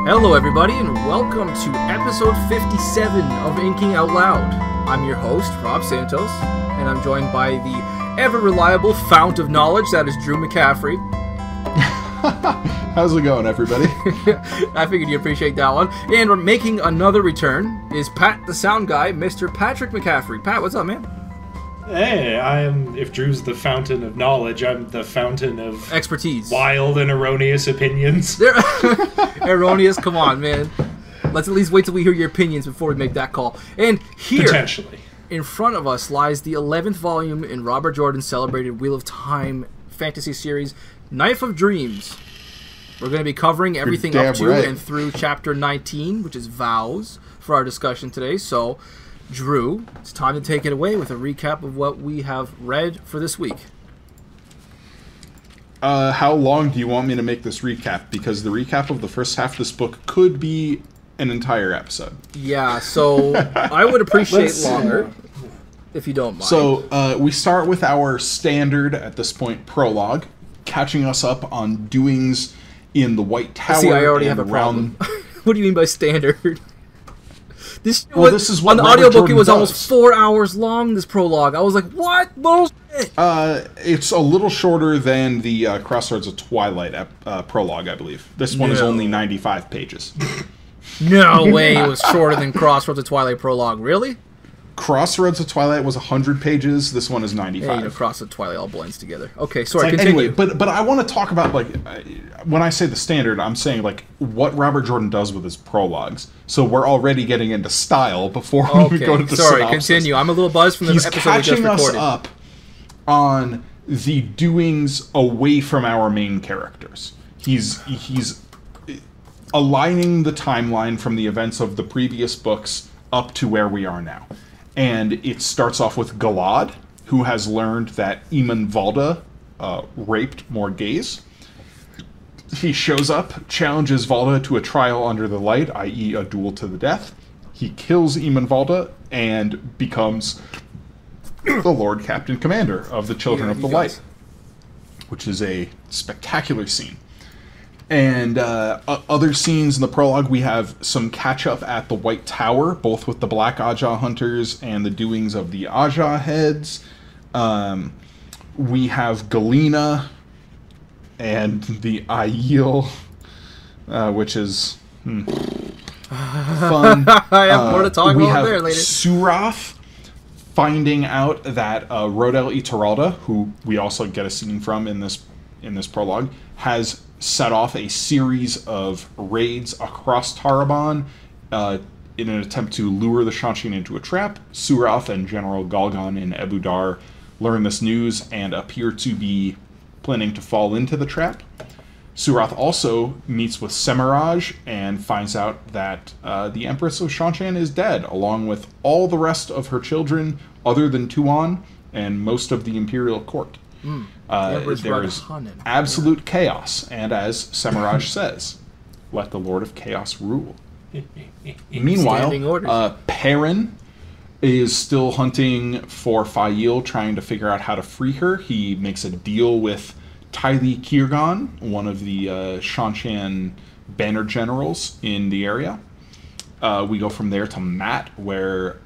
Hello everybody and welcome to episode 57 of Inking Out Loud. I'm your host, Rob Santos, and I'm joined by the ever-reliable fount of knowledge that is Drew McCaffrey. How's it going, everybody? I figured you'd appreciate that one. And we're making another return is Pat the Sound Guy, Mr. Patrick McCaffrey. Pat, what's up, man? Hey, if Drew's the fountain of knowledge, I'm the fountain of expertise. Wild and erroneous opinions. Erroneous? Come on, man. Let's at least wait till we hear your opinions before we make that call. And here, potentially, in front of us lies the 11th volume in Robert Jordan's celebrated Wheel of Time fantasy series, Knife of Dreams. We're going to be covering everything up to and through chapter 19, which is Vows, for our discussion today. So, Drew, it's time to take it away with a recap of what we have read for this week. How long do you want me to make this recap? Because the recap of the first half of this book could be an entire episode. Yeah, so I would appreciate longer, if you don't mind. So we start with our standard, at this point, prologue, catching us up on doings in the White Tower. See, I already have a problem. What do you mean by standard? This is what on the audiobook. It was almost 4 hours long, this prologue. I was like, what bullshit? It's a little shorter than the Crossroads of Twilight prologue, I believe. This one is only 95 pages. No way it was shorter than Crossroads of Twilight prologue. Really? Crossroads of Twilight was 100 pages. This one is 95. Hey, Crossroads of Twilight all blends together. Okay, sorry, continue. Anyway, but I want to talk about, like, when I say the standard, I'm saying, like, what Robert Jordan does with his prologues. So we're already getting into style before we go to the synopsis. Continue. I'm a little buzzed from the episode we just recorded. He's catching us up on the doings away from our main characters. He's aligning the timeline from the events of the previous books up to where we are now. And it starts off with Galad, who has learned that Eamon Valda raped more gays. He shows up, challenges Valda to a trial under the light, i.e. a duel to the death. He kills Eamon Valda and becomes the Lord Captain Commander of the Children of the Light, which is a spectacular scene. And other scenes in the prologue, we have some catch-up at the White Tower, both with the Black Ajah hunters and the doings of the Ajah heads. We have Galena and the Aiel, which is fun. I have more to talk about there later. Surath finding out that Rodel Ituralda, who we also get a scene from in this prologue, has set off a series of raids across Taraban in an attempt to lure the Shanshin into a trap. Surath and General Galgan in Ebu Dar learn this news and appear to be planning to fall into the trap. Surath also meets with Semiraj and finds out that the Empress of Shanshan is dead, along with all the rest of her children other than Tuan and most of the Imperial court. There is absolute chaos, and as Semiraj says, let the Lord of Chaos rule. Meanwhile, Perrin is still hunting for Fail, trying to figure out how to free her. He makes a deal with Tylee Kirgan, one of the Shanshan banner generals in the area. We go from there to Matt, where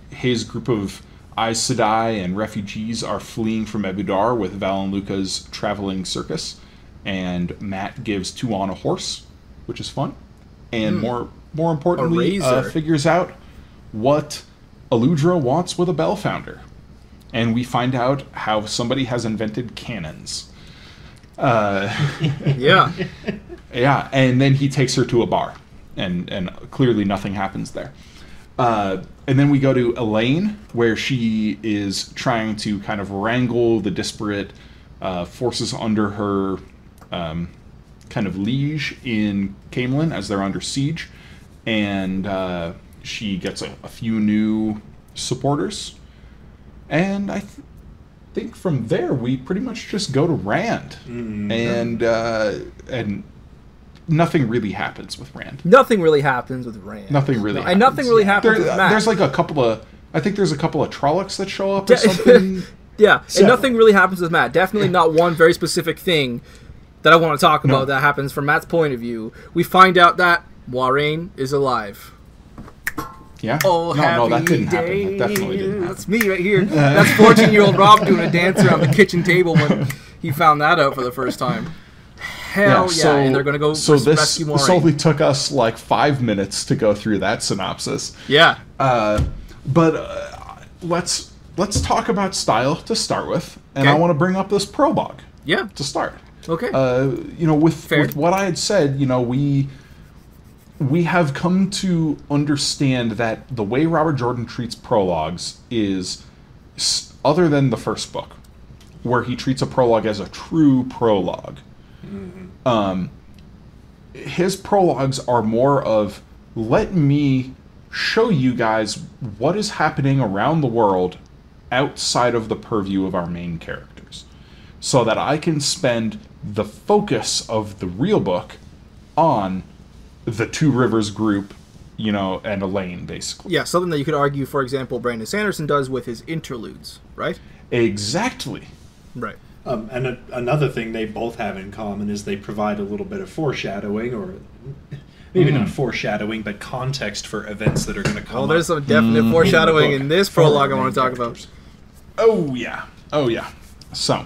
his group of Aes Sedai and refugees are fleeing from Ebu Dar with Val and Luca's traveling circus, and Matt gives Tuan a horse, which is fun, and more importantly, figures out what Aludra wants with a bell founder, and we find out how somebody has invented cannons. Yeah, and then he takes her to a bar, and clearly nothing happens there. And then we go to Elaine, where she is trying to kind of wrangle the disparate forces under her kind of liege in Camelin as they're under siege. And she gets a few new supporters. And I think from there we pretty much just go to Rand. And nothing really happens with Rand. Nothing really happens with Rand. Nothing really happens. And nothing really happens with Matt. There's like a couple of... I think there's a couple of Trollocs that show up or something. Yeah, and nothing really happens with Matt. Definitely not one very specific thing that I want to talk about that happens from Matt's point of view. We find out that Moiraine is alive. Yeah. Oh, no, that didn't happen. Day. That definitely didn't happen. That's me right here. That's 14-year-old Rob doing a dance around the kitchen table when he found that out for the first time. Hell yeah, and they're going to go rescue Moiraine. This only took us like 5 minutes to go through that synopsis. Yeah. But let's talk about style to start with, and I want to bring up this prologue. Yeah. To start. Okay. With what I had said, we have come to understand that the way Robert Jordan treats prologues is, other than the first book, where he treats a prologue as a true prologue. Mm-hmm. His prologues are more of, let me show you guys what is happening around the world outside of the purview of our main characters, so that I can spend the focus of the real book on the Two Rivers group, and Elaine, basically. Yeah, something that you could argue, for example, Brandon Sanderson does with his interludes, right? Exactly. Right. And another thing they both have in common is they provide a little bit of foreshadowing, or maybe not foreshadowing, but context for events that are going to come. Oh, there's some definite foreshadowing in this prologue I want to talk about. Oh, yeah. So,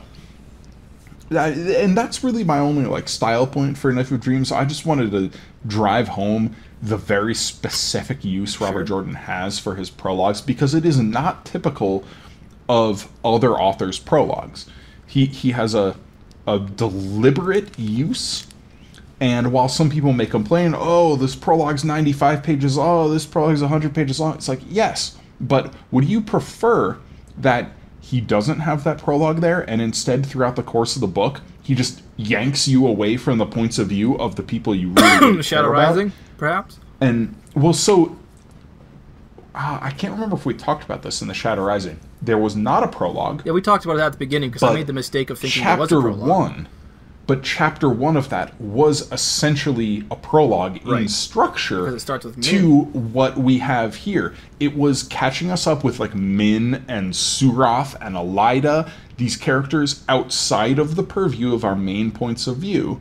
and that's really my only style point for Knife of Dreams. I just wanted to drive home the very specific use Robert Jordan has for his prologues, because it is not typical of other authors' prologues. He has a deliberate use, and while some people may complain, oh, this prologue's 95 pages, oh, this prologue's 100 pages long, it's like, yes, but would you prefer that he doesn't have that prologue there, and instead, throughout the course of the book, he just yanks you away from the points of view of the people you really Shadow care about? Rising, perhaps? And, well, so, I can't remember if we talked about this in the Shadow Rising. There was not a prologue. Yeah, we talked about it at the beginning, because I made the mistake of thinking there was a prologue. Chapter 1 of that was essentially a prologue in structure because it starts with to what we have here. It was catching us up with Min and Suroth and Elida, these characters outside of the purview of our main points of view,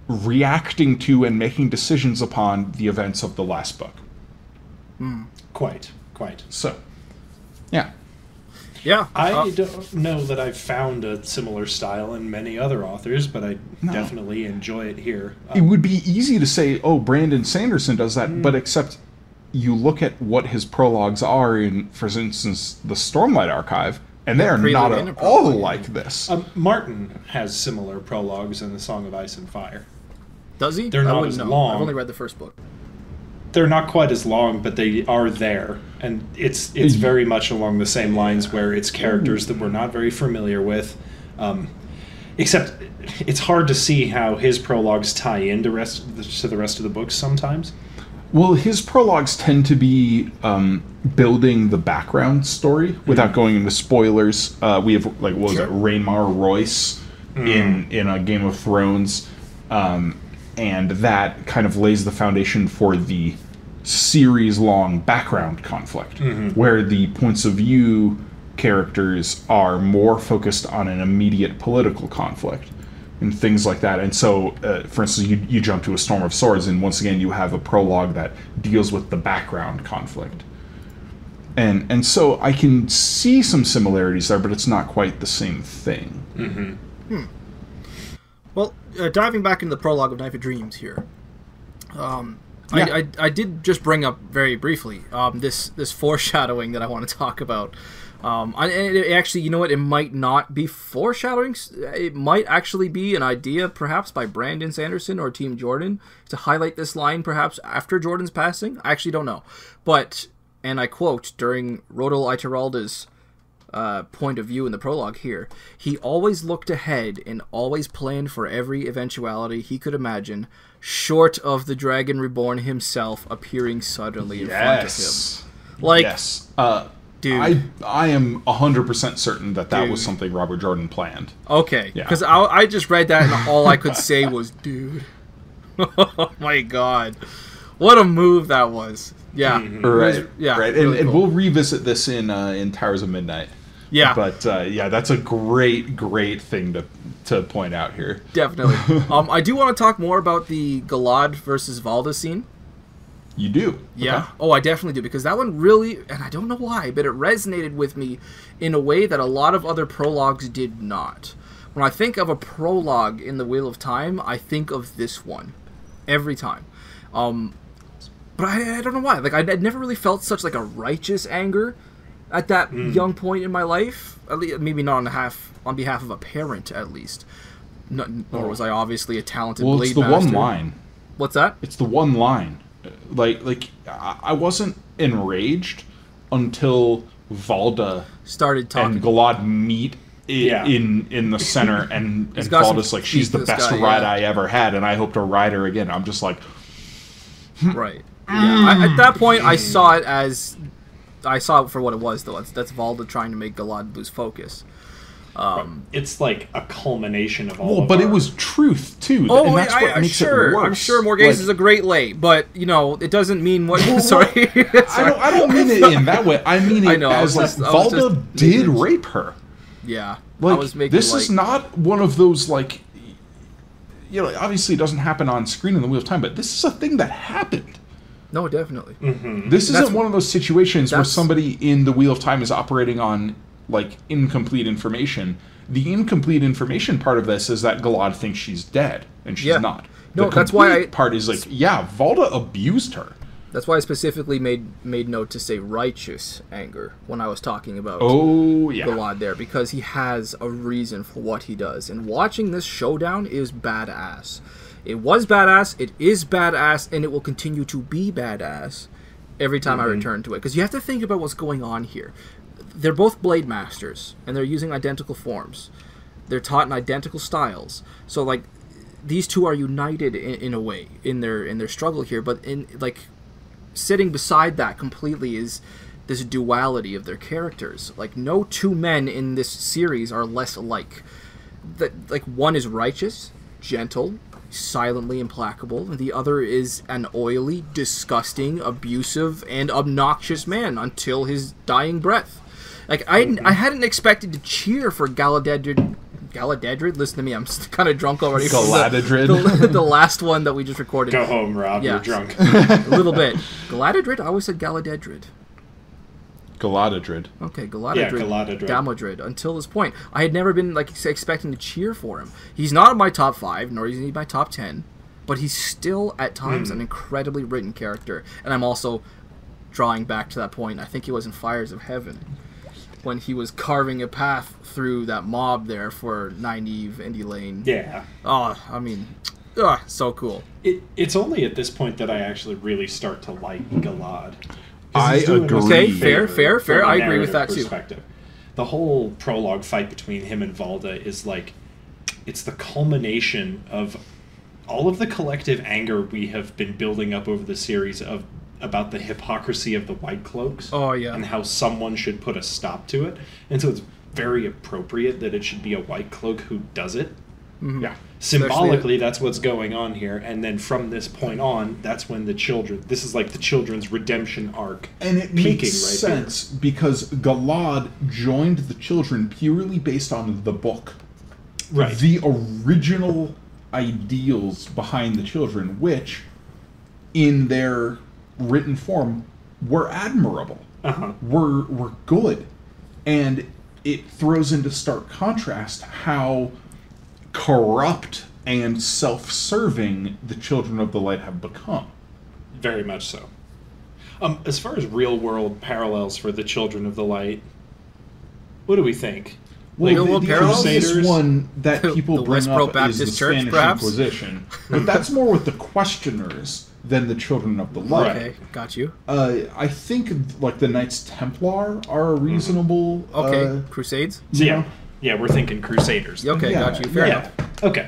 reacting to and making decisions upon the events of the last book. Quite. So, yeah. Yeah. I don't know that I've found a similar style in many other authors, but I definitely enjoy it here. It would be easy to say, oh, Brandon Sanderson does that, but except you look at what his prologues are in, for instance, the Stormlight Archive, and they're not at all like this. Martin has similar prologues in The Song of Ice and Fire. Does he? They're not as long. I've only read the first book. They're not quite as long, but they are there, and it's very much along the same lines where it's characters that we're not very familiar with, except it's hard to see how his prologues tie into the rest of the books sometimes. Well, his prologues tend to be building the background story without going into spoilers. We have Rhaenmar Royce in a Game of Thrones. And that kind of lays the foundation for the series-long background conflict, where the points of view characters are more focused on an immediate political conflict and things like that. And so, for instance, you jump to A Storm of Swords, and once again you have a prologue that deals with the background conflict. And so I can see some similarities there, but it's not quite the same thing. Well, diving back into the prologue of Knife of Dreams here, I did just bring up very briefly this foreshadowing that I want to talk about. And it actually, you know what? It might not be foreshadowing. It might actually be an idea, perhaps, by Brandon Sanderson or Team Jordan to highlight this line, perhaps, after Jordan's passing. I actually don't know. But, and I quote, during Rodel Ituralda's point of view in the prologue here, he always looked ahead and always planned for every eventuality he could imagine, short of the Dragon Reborn himself appearing suddenly in front of him. Yes. Dude. I am 100% certain that was something Robert Jordan planned. Okay, because I just read that and all I could say was, dude. Oh my god. What a move that was. Yeah. Right. Right. Really and we'll revisit this in Towers of Midnight. Yeah. But that's a great thing to point out here. Definitely. I do want to talk more about the Galad versus Valda scene. You do? Yeah. Okay. Oh, I definitely do, because that one really, and I don't know why, but it resonated with me in a way that a lot of other prologues did not. When I think of a prologue in the Wheel of Time, I think of this one every time. But I don't know why. Like, I'd never really felt such like a righteous anger at that young point in my life. At least, maybe not on behalf of a parent, at least. Nor was I obviously a talented blade master. Well, it's the one line. What's that? It's the one line. Like I wasn't enraged until Valda started talking and Galad meet in the center, and Valda's like, she's the best ride I ever had, and I hope to ride her again. I'm just like, right. Yeah. At that point, I saw it for what it was, though. That's Valda trying to make Galad lose focus. It's like a culmination of all. But it was truth too. Oh, and that's what makes it worse. I'm sure Morghese is a great lay, but it doesn't mean what. Sorry, I don't mean it in that way. I mean it as like Valda did rape her. Yeah, like, I was making this is not one of those like, obviously it doesn't happen on screen in the Wheel of Time, but this is a thing that happened. No, definitely. Mm-hmm. This isn't one of those situations where somebody in the Wheel of Time is operating on like incomplete information. The incomplete information part of this is that Galad thinks she's dead, and she's not. No, that's why part is like, Valda abused her. That's why I specifically made note to say righteous anger when I was talking about Galad there, because he has a reason for what he does. And watching this showdown is badass. It was badass, it is badass, and it will continue to be badass every time I return to it. Because you have to think about what's going on here. They're both blade masters, and they're using identical forms. They're taught in identical styles. So, like, these two are united in a way in their struggle here. But sitting beside that completely is this duality of their characters. Like, no two men in this series are less alike. Like, one is righteous, gentle, silently implacable, and the other is an oily, disgusting, abusive, and obnoxious man until his dying breath. Like, I hadn't expected to cheer for Galadadrid. Galadadrid? Listen to me, I'm kind of drunk already. Galadadrid. The last one that we just recorded. Go home, Rob. You're drunk. A little bit. Galadadrid? I always said Galadadrid. Galadadrid. Okay, Galadadrid. Yeah, Galadadrid. Damodrid. Until this point, I had never been expecting to cheer for him. He's not in my top 5, nor is he in my top 10, but he's still at times an incredibly written character. And I'm also drawing back to that point. I think he was in Fires of Heaven, when he was carving a path through that mob there for Nynaeve and Elaine. Yeah. Oh, I mean, so cool. It's only at this point that I actually really start to like Galad. I agree. Okay, fair. I agree with that too. The whole prologue fight between him and Valda is like, it's the culmination of all of the collective anger we have been building up over the series about the hypocrisy of the White Cloaks. Oh, yeah. And how someone should put a stop to it. And so it's very appropriate that it should be a White Cloak who does it. Mm-hmm. Yeah. Symbolically, that's what's going on here. And then from this point on, that's when this is like the children's redemption arc. And it makes sense because Galad joined the children purely based on the book. Right. The original ideals behind the children, which, in their written form, were admirable, were good, and it throws into stark contrast how corrupt and self-serving the Children of the Light have become. Very much so. As far as real-world parallels for the Children of the Light, what do we think? Well, the closest one that people bring up is the Spanish Inquisition, but that's more with the Questioners than the Children of the Light. Okay, got you. I think like the Knights Templar are a reasonable. Crusades. So yeah, we're thinking Crusaders. Okay, got you. Fair enough. Okay.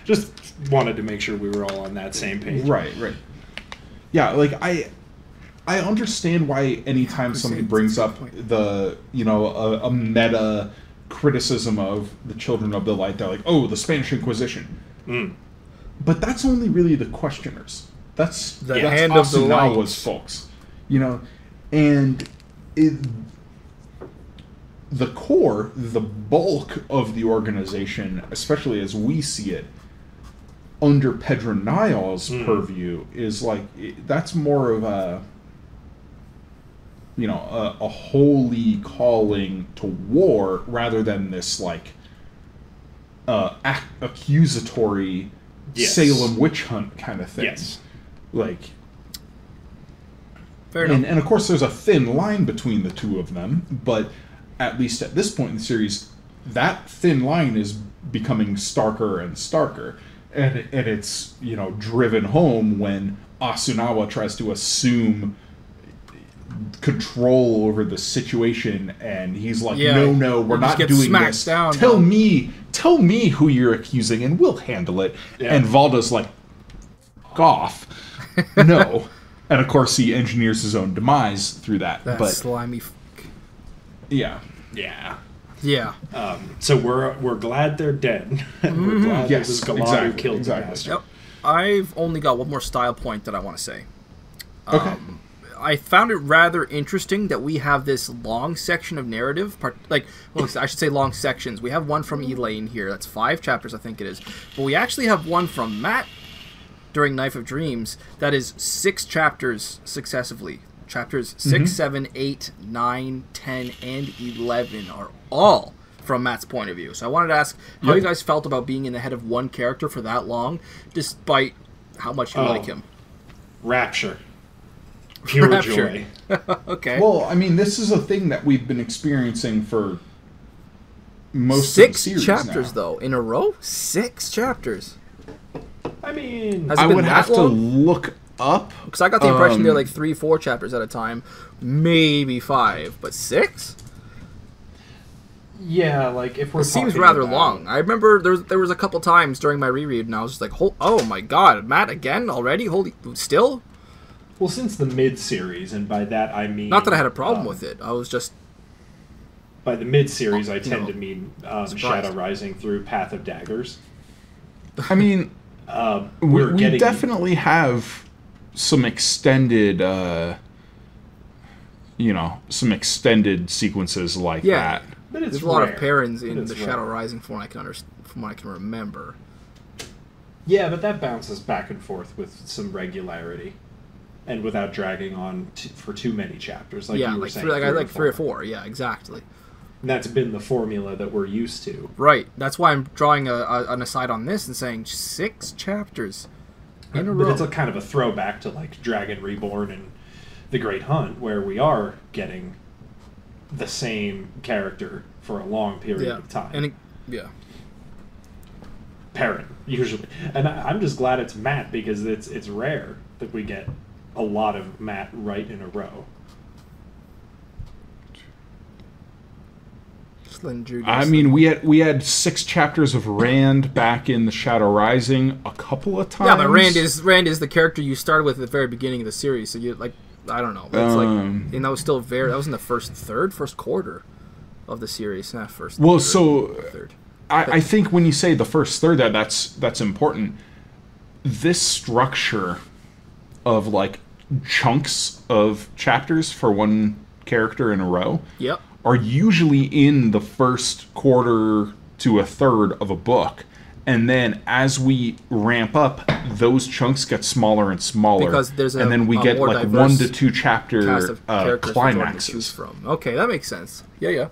Just wanted to make sure we were all on that same page. Right. Yeah, like I understand why anytime somebody brings up the a meta criticism of the Children of the Light, they're like, oh, the Spanish Inquisition. But that's only really the Questioners. That's hand of the light. Folks, and the core, the bulk of the organization, especially as we see it, under Pedro Niall's purview, is like that's more of a a holy calling to war rather than this like accusatory Salem witch hunt kind of thing. Yes. Like, Fair enough. And of course there's a thin line between the two of them, but at least at this point in the series, that thin line is becoming starker and starker. And it's, driven home when Asunawa tries to assume control over the situation, and he's like, no, we're not doing this. Down, tell me who you're accusing, and we'll handle it. Yeah. And Valda's like, F off. No. And of course he engineers his own demise through that. That slimy Yeah. Yeah. Yeah. So we're glad they're dead. We're glad it was Galad who killed the bastard. Yep. I've only got one more style point that I want to say. Okay. I found it rather interesting that we have this long section of narrative, I should say long sections. We have one from Elaine here. That's 5 chapters, I think it is. But we actually have one from Matt during Knife of Dreams that is 6 chapters successively. Chapters 6, 7, 8, 9, 10, and 11 are all from Matt's point of view. So I wanted to ask how you guys felt about being in the head of one character for that long, despite how much you like him. Rapture. Pure joy. Okay. Well, I mean, this is a thing that we've been experiencing for most of the series 6 chapters, though, in a row? 6 chapters. I mean, I would have to look up. Because I got the impression they're like 3, 4 chapters at a time. Maybe 5. But 6? Yeah, like if we're It seems rather long. I remember there was a couple times during my reread, and I was just like, oh my god, Matt again already? Still? Well, since the mid-series, and by that I mean... Not that I had a problem with it. I was just... By the mid-series, I tend to mean Shadow Rising through Path of Daggers. I mean, we definitely have some extended, some extended sequences like that. But it's There's a lot of parents in the Shadow Rising from what I can remember. Yeah, but that bounces back and forth with some regularity. And without dragging on for too many chapters, like you were saying. Like 3 or 4. Yeah, exactly. And that's been the formula that we're used to. Right. That's why I'm drawing an aside on this and saying 6 chapters in a row. But it's a kind of a throwback to like Dragon Reborn and The Great Hunt, where we are getting the same character for a long period of time. And Perrin, usually. And I'm just glad it's Matt, because it's rare that we get a lot of Matt right in a row. I mean, we had 6 chapters of Rand back in the Shadow Rising a couple of times. Yeah, but Rand is the character you started with at the very beginning of the series. So you like, I don't know. It's and that was still that was in the first quarter of the series, not first. Well, third. I think when you say the first third, that's important. This structure of like chunks of chapters for one character in a row. Yep. Are usually in the first quarter to a third of a book. And then as we ramp up, those chunks get smaller and smaller. Because there's and then we get like 1 to 2 chapter climaxes. From. Okay, that makes sense. Yeah.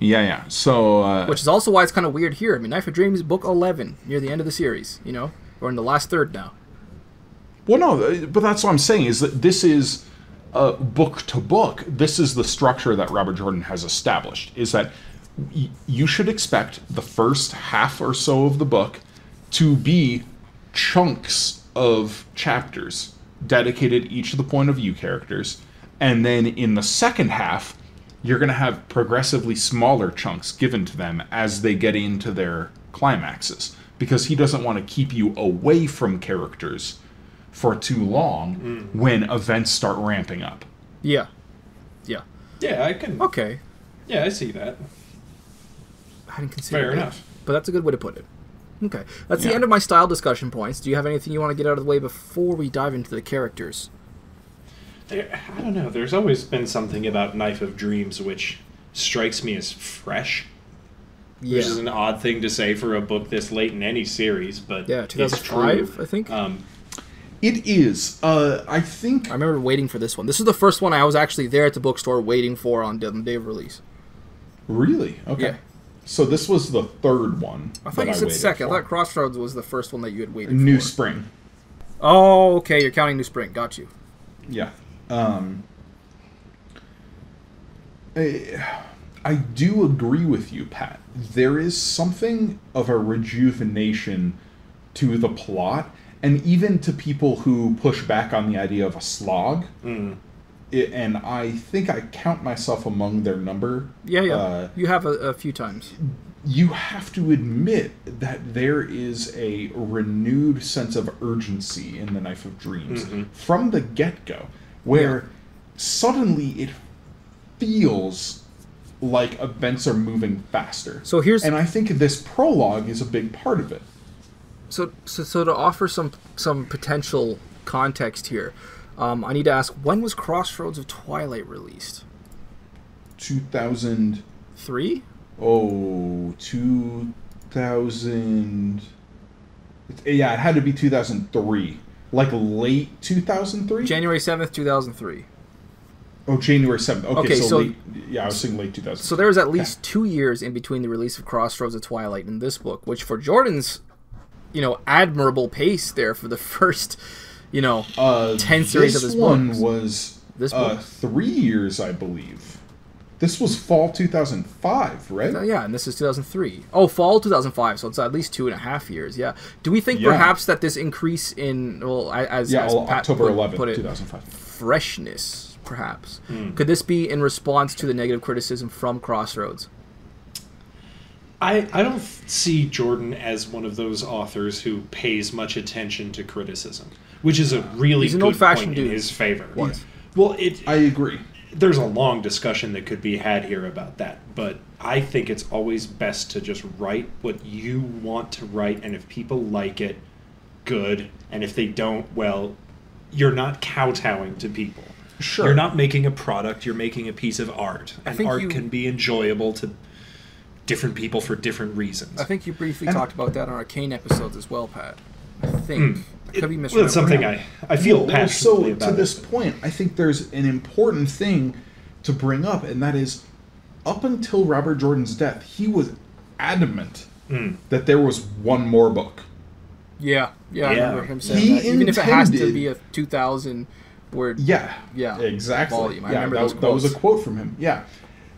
Yeah. So, which is also why it's kind of weird here. I mean, Knife of Dreams, book 11, near the end of the series. We're in the last third now. Well, no, but that's what I'm saying, is that this is book to book. This is the structure that Robert Jordan has established, is that you should expect the first half or so of the book to be chunks of chapters dedicated each of the point of view characters. And then in the second half, you're going to have progressively smaller chunks given to them as they get into their climaxes. Because he doesn't want to keep you away from characters for too long when events start ramping up. Yeah, I can... Okay. Yeah, I see that. I hadn't considered Fair that, enough. But that's a good way to put it. Okay. That's the end of my style discussion points. Do you have anything you want to get out of the way before we dive into the characters? I don't know. There's always been something about Knife of Dreams which strikes me as fresh. Yeah. Which is an odd thing to say for a book this late in any series, but yeah, 2005, I think. It is. I think... I remember waiting for this one. This is the first one I was actually there at the bookstore waiting for on the day of release. Really? Okay. Yeah. So this was the third one. I thought you said second. I thought Crossroads was the first one that you had waited New for. Spring. Oh, okay. You're counting New Spring. Got you. Yeah. I do agree with you, Pat. There is something of a rejuvenation to the plot, and even to people who push back on the idea of a slog. And I think I count myself among their number. Yeah. You have a few times. You have to admit that there is a renewed sense of urgency in The Knife of Dreams from the get-go, where suddenly it feels like events are moving faster. And I think this prologue is a big part of it. So to offer some potential context here, I need to ask, when was Crossroads of Twilight released? 2003? Oh, 2000... Yeah, it had to be 2003. Like late 2003? January 7th, 2003. Oh, January 7th. Okay, so late, I was saying late 2000. So there was at least 2 years in between the release of Crossroads of Twilight and this book, which for Jordan's, admirable pace there for the first, 10 series of his books. This one was 3 years, I believe. This was fall 2005, right? Yeah, and this is 2003. Oh, fall 2005, so it's at least 2.5 years, yeah. Do we think perhaps that this increase in, as Pat October 11th, put it, 2005. freshness, perhaps. Could this be in response to the negative criticism from Crossroads? I don't see Jordan as one of those authors who pays much attention to criticism, which is a really good point in his favor. Yeah. Well, I agree. There's a long discussion that could be had here about that, but I think it's always best to just write what you want to write, and if people like it, good, and if they don't, well, you're not kowtowing to people. Sure. You're not making a product, you're making a piece of art. And art can be enjoyable to different people for different reasons. I think you briefly talked about that on our Kane episodes as well, Pat. I think. I could be misremembering. Well, it's something I feel passionately about. So, to this point, I think there's an important thing to bring up, and that is, up until Robert Jordan's death, he was adamant that there was one more book. Yeah. I remember him saying that. Even if it has to be a 2,000 word exactly. volume. I remember that was a quote from him. Yeah.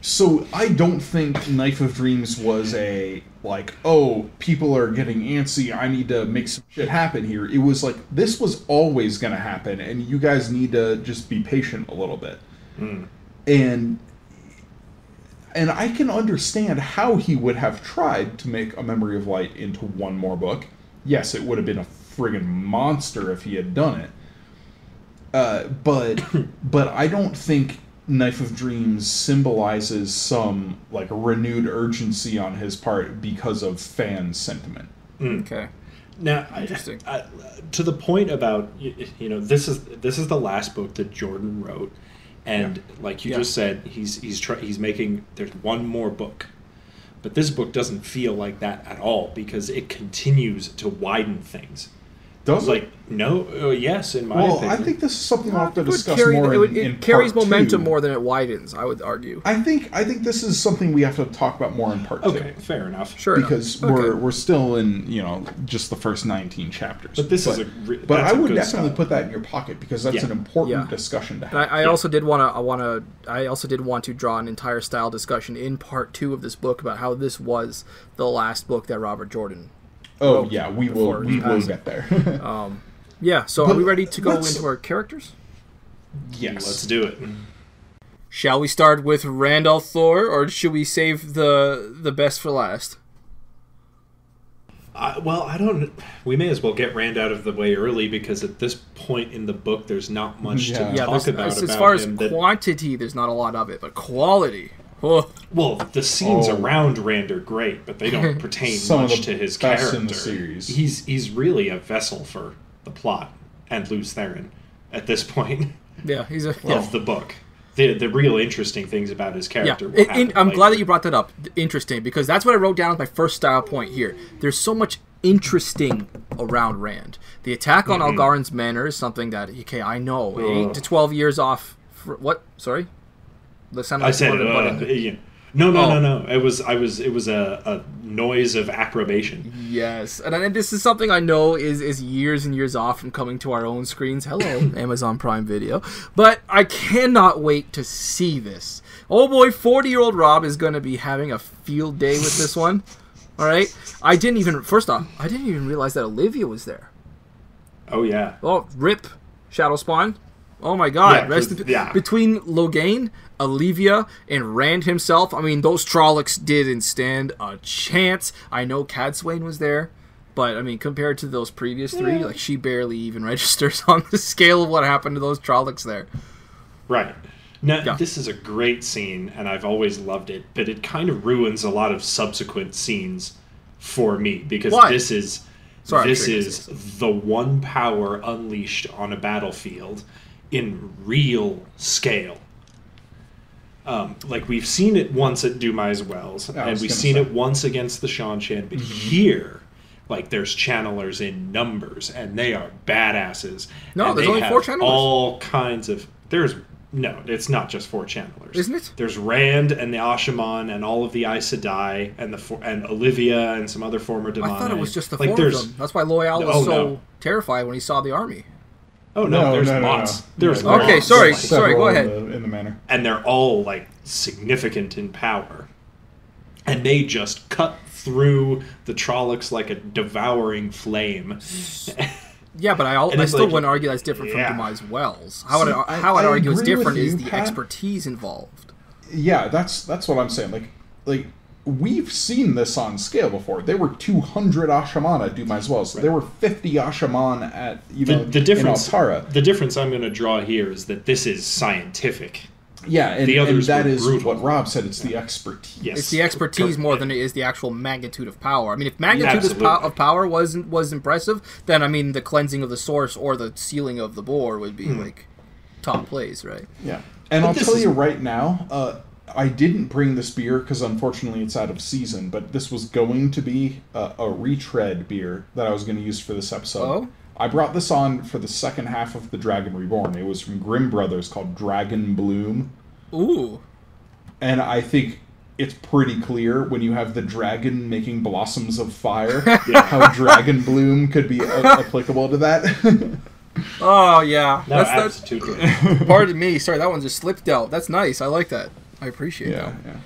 So I don't think Knife of Dreams was people are getting antsy, I need to make some shit happen here. It was like, this was always going to happen, and you guys need to just be patient a little bit. And I can understand how he would have tried to make A Memory of Light into one more book. Yes, it would have been a friggin' monster if he had done it. But I don't think Knife of Dreams symbolizes some renewed urgency on his part because of fan sentiment. Okay. Now, interesting. To the point about this is the last book that Jordan wrote, and like you just said, he's making there's one more book, but this book doesn't feel like that at all because it continues to widen things. Does it? No, yes, in my opinion. I think this is something we'll have to discuss more in carries part momentum 2. more than it widens, I would argue. I think this is something we have to talk about more in part 2. Okay, fair enough. Sure. Because we're still in, just the first 19 chapters. But this is But I would definitely put that in your pocket because that's an important discussion to have. I also did want to draw an entire style discussion in part 2 of this book about how this was the last book that Robert Jordan Oh yeah, we will get there. So are we ready to go into our characters? Yes. Let's do it. Shall we start with Randolph Thor, or should we save the best for last? I don't... We may as well get Rand out of the way early, because at this point in the book, there's not much to talk about as far as quantity, there's not a lot of it, but quality... Oh. Well, the scenes around Rand are great, but they don't pertain much to his character. In the series. He's really a vessel for the plot and Lews Therin at this point. Yeah, he's of the book. the real interesting things about his character. I'm glad that you brought that up. Interesting, because that's what I wrote down as my first style point here. There's so much interesting around Rand. The attack on Algarin's manor is something that, okay, I know, 8 to 12 years off. What? Sorry? I said, no. It was a noise of approbation. Yes, and this is something I know is years and years off from coming to our own screens. Hello, Amazon Prime Video. But I cannot wait to see this. Oh boy, 40-year-old Rob is going to be having a field day with this one. All right? First off, I didn't even realize that Olivia was there. Oh, yeah. Oh, rip, Shadow Spawn. Oh my god. Between Logain, Olivia, and Rand himself, I mean, those Trollocs didn't stand a chance. I know Cadsuane was there, but I mean, compared to those previous three, like, she barely even registers on the scale of what happened to those Trollocs there. Right. Now, this is a great scene, and I've always loved it, but it kind of ruins a lot of subsequent scenes for me, because this is the one power unleashed on a battlefield in real scale. Like, we've seen it once at Dumai's Wells, and we've seen it once against the Shanshan, but here, like, there's channelers in numbers, and they are badasses. No, there's only 4 channelers. All kinds of... No, it's not just 4 channelers. Isn't it? There's Rand and the Ashaman and all of the Aes Sedai and Olivia and some other former Damani. I thought it was just the 4 of them. That's why Loyal was so terrified when he saw the army. Oh, no, there's lots. No. There's lots. Okay, sorry, go ahead. In the manor. And they're all, like, significant in power. And they just cut through the Trollocs like a devouring flame. Yeah, but I still wouldn't argue that's different from Dumai's Wells. How I'd argue it's different is the expertise involved. Yeah, that's what I'm saying. Like we've seen this on scale before. There were 200 Ashaman at Dumai's Wells. Right. There were 50 Ashaman at the difference, in Altara. The difference I'm going to draw here is that this is scientific. Yeah, and that is brutal. What Rob said. It's the expertise. Yes. It's the expertise more than it is the actual magnitude of power. I mean, if magnitude of power was impressive, then, I mean, the cleansing of the source or the sealing of the bore would be, like, top plays, right? Yeah. And I'll tell you right now, I didn't bring this beer because, unfortunately, it's out of season, but this was going to be a retread beer that I was going to use for this episode. Oh? I brought this on for the second half of the Dragon Reborn. It was from Grimm Brothers called Dragon Bloom. Ooh. And I think it's pretty clear when you have the dragon making blossoms of fire how Dragon Bloom could be applicable to that. Oh, yeah. No, that's too good. Pardon me. Sorry, that one just slipped out. That's nice. I like that. I appreciate that. Yeah.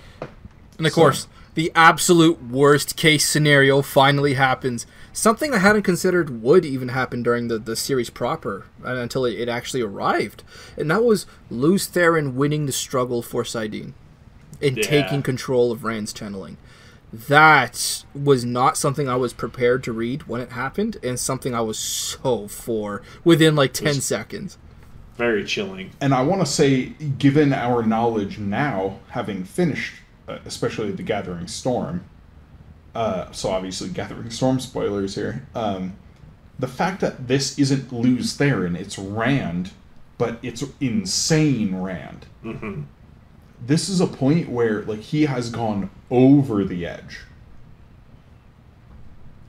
And of course, the absolute worst case scenario finally happens. Something I hadn't considered would even happen during the series proper until it actually arrived. And that was Lews Therin winning the struggle for Saidin and taking control of Rand's channeling. That was not something I was prepared to read when it happened, and something I was so for within like 10 seconds. Very chilling. And I want to say, given our knowledge now, having finished, especially the Gathering Storm, so obviously Gathering Storm spoilers here, the fact that this isn't Lews Therin, it's Rand, but it's insane Rand. Mm-hmm. This is a point where, like, he has gone over the edge.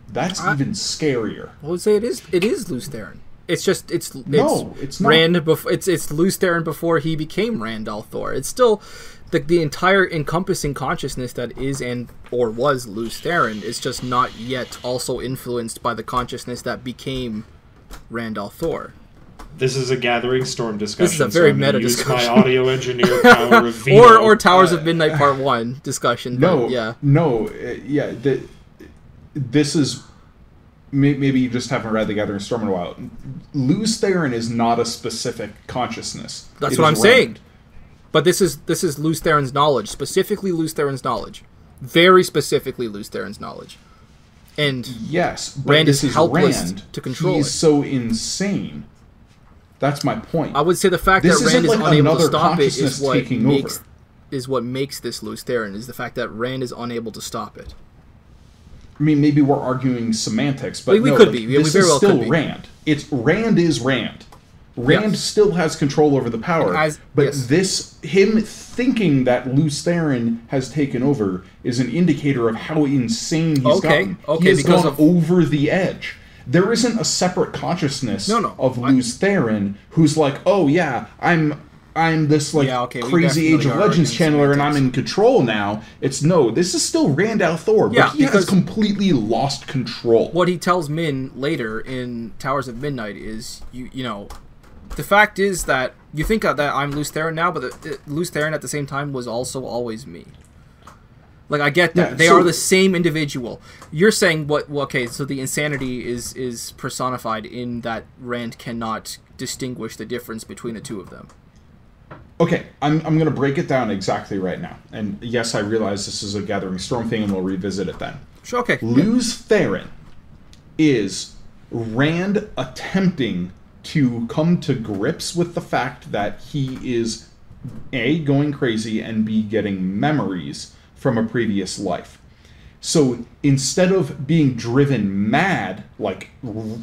That's even scarier. I would say it is Lews Therin. It's just it's not. It's Lews Therin before he became Rand al'Thor. It's still the entire encompassing consciousness that is or was Lews Therin is just not yet also influenced by the consciousness that became Rand al'Thor. This is a Gathering Storm discussion. This is a very meta discussion. Use my audio engineer power of Vito. or Towers of Midnight Part 1 discussion. This is... Maybe you just haven't read The Gathering Storm in a while. Lews Therin is not a specific consciousness. That's what I'm saying. But this is Lews Therin's knowledge. Specifically Lews Therin's knowledge. Very specifically Lews Therin's knowledge. And yes, but Rand is helpless to control He's so insane. That's my point. I would say the fact that Rand is unable to stop it is what makes this Lews Therin, is the fact that Rand is unable to stop it. I mean, maybe we're arguing semantics, but we could be. This is still Rand. Rand is Rand. Rand still has control over the power, but him thinking that Lews Therin has taken over is an indicator of how insane he's gotten. He has gone over the edge. There isn't a separate consciousness of Lews Therin who's like, oh yeah, I'm this crazy Age of Legends channeler and I'm in control now. It's this is still Rand al'Thor, but he has completely lost control. What he tells Min later in Towers of Midnight is, you know, the fact is that you think that I'm Lews Therin now, but Lews Therin at the same time was also always me. Like, I get that. They are the same individual. You're saying so the insanity is personified in that Rand cannot distinguish the difference between the two of them. Okay, I'm going to break it down exactly right now. And yes, I realize this is a Gathering Storm thing, and we'll revisit it then. Sure, okay. Lews Therin is Rand attempting to come to grips with the fact that he is A, going crazy, and B, getting memories from a previous life. So instead of being driven mad, like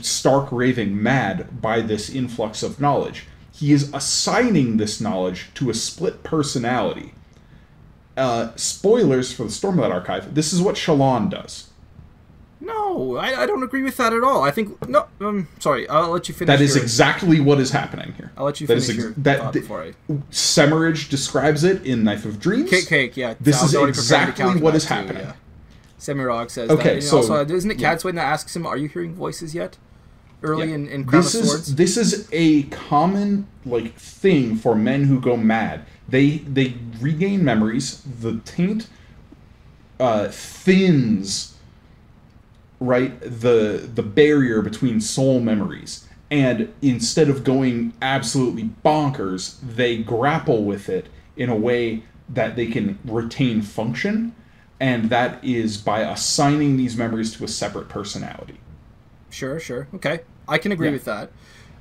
stark raving mad by this influx of knowledge, he is assigning this knowledge to a split personality. Spoilers for the Stormlight Archive, this is what Shallan does. No, I don't agree with that at all. I think... No, sorry, I'll let you finish. That is exactly what is happening here. I'll let you finish your thought before I... Semirage describes it in Knife of Dreams. Cake, yeah. This is exactly what is happening. Yeah. Semirog says that. So, also, isn't it Cadswain that asks him, are you hearing voices yet? Early in Crown of Swords? This is a common thing for men who go mad. They regain memories. The taint thins... the barrier between soul memories, and instead of going absolutely bonkers, they grapple with it in a way that they can retain function, and that is by assigning these memories to a separate personality. Sure, okay, I can agree with that.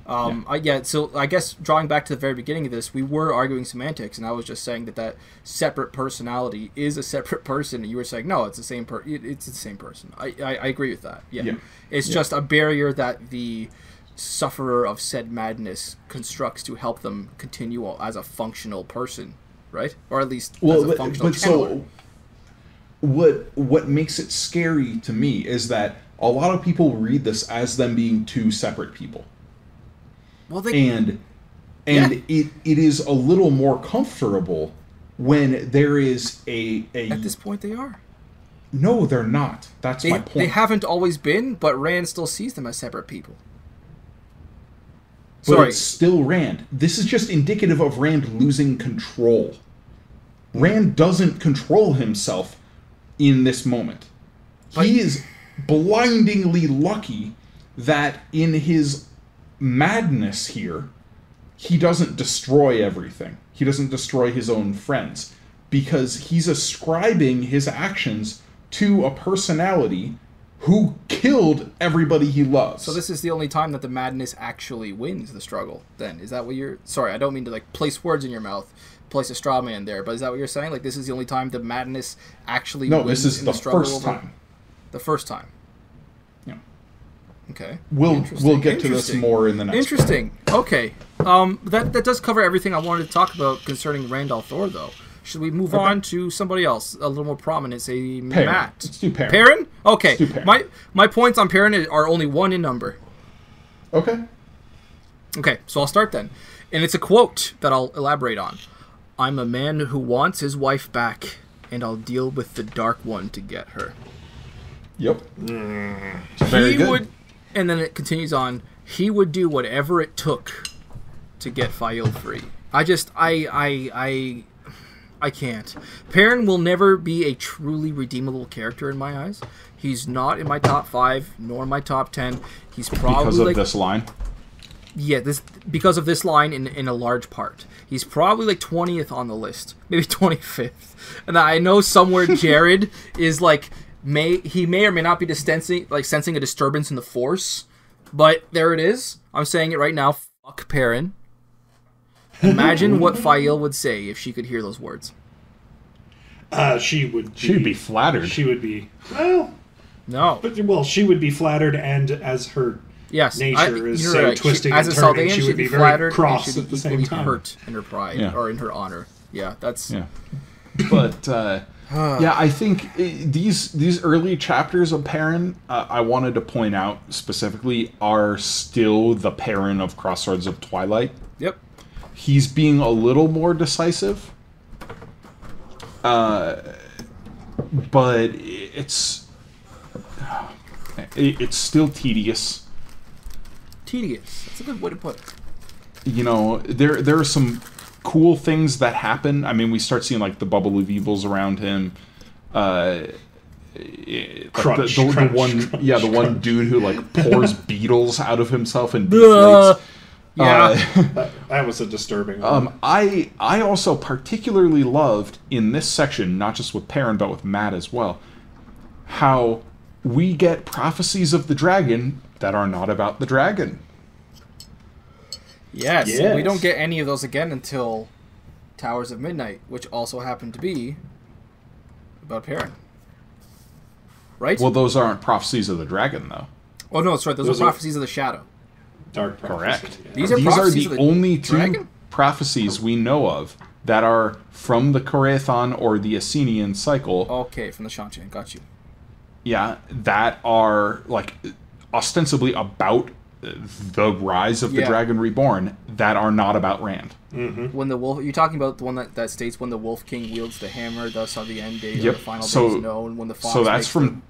So I guess drawing back to the very beginning of this, we were arguing semantics, and I was just saying that separate personality is a separate person, and you were saying, no, it's the same it's the same person. I agree with that. It's just a barrier that the sufferer of said madness constructs to help them continue as a functional person, right? Or at least as a functional channeler. So what makes it scary to me is that a lot of people read this as them being two separate people. Well, it is a little more comfortable when there is a... At this point, they are. No, they're not. That's my point. They haven't always been, but Rand still sees them as separate people. But it's still Rand. This is just indicative of Rand losing control. Rand doesn't control himself in this moment. He is blindingly lucky that in his madness here, he doesn't destroy everything. He doesn't destroy his own friends, because he's ascribing his actions to a personality who killed everybody he loves. So this is the only time that the madness actually wins the struggle, then? Is that what you're... Sorry, I don't mean to place words in your mouth, place a straw man there, but is that what you're saying? This is the only time the madness actually wins this is in the struggle first time. The first time. Okay. We'll get to this more in the next. Interesting. Okay. That does cover everything I wanted to talk about concerning Rand al'Thor, though. Should we move on to somebody else, a little more prominent, say Perrin. Matt? Let's do Perrin. Perrin? Okay. Let's do Perrin. My points on Perrin are only one in number. Okay. Okay, so I'll start then. And it's a quote that I'll elaborate on. I'm a man who wants his wife back, and I'll deal with the Dark One to get her. Yep. Very good. And then it continues on, he would do whatever it took to get Fael free. I can't. Perrin will never be a truly redeemable character in my eyes. He's not in my top 5, nor in my top 10. He's probably... Because of this line? Yeah, because of this line in a large part. He's probably 20th on the list. Maybe 25th. And I know somewhere Jared is he may or may not be sensing a disturbance in the Force, but there it is. I'm saying it right now. Fuck Perrin. Imagine what Fael would say if she could hear those words. She'd be flattered. She would be... Well... No. But, she would be flattered, and as her Yes, nature is you're so right. twisting As and a turning. Saldaean, She she'd would be be very flattered, and cross she'd at be the equally same time. hurt in her pride or in her honor. Yeah, that's... Yeah. But, yeah, I think these early chapters of Perrin, I wanted to point out specifically, are still the Perrin of Crossroads of Twilight. Yep. He's being a little more decisive. But it's still tedious. Tedious. That's a good way to put it. You know, there are some cool things that happen. I mean, we start seeing like the bubble of evils around him. Crunch, the one, crunch, yeah, the one crunch. dude who like pours beetles out of himself and deflates. Yeah. That was a disturbing one. I also particularly loved in this section, not just with Perrin but with Matt as well, how we get prophecies of the dragon that are not about the dragon. Yes. Yes. We don't get any of those again until Towers of Midnight, which also happen to be about Perrin. Right? Well, those aren't prophecies of the dragon, though. Oh, no, that's right. Those are prophecies of the shadow. Dark prophecy. Correct. Yeah. These are These are prophecies the of the only two dragon? prophecies we know of that are from the Korathon or the Essenian cycle. Okay, from the Shanchan. Got you. Yeah, that are like ostensibly about the rise of the Dragon Reborn that are not about Rand. Mm-hmm. When the wolf, you're talking about the one that states when the Wolf King wields the hammer, thus on the end date Yep. or the final So- day is known. When the fox So that's makes from.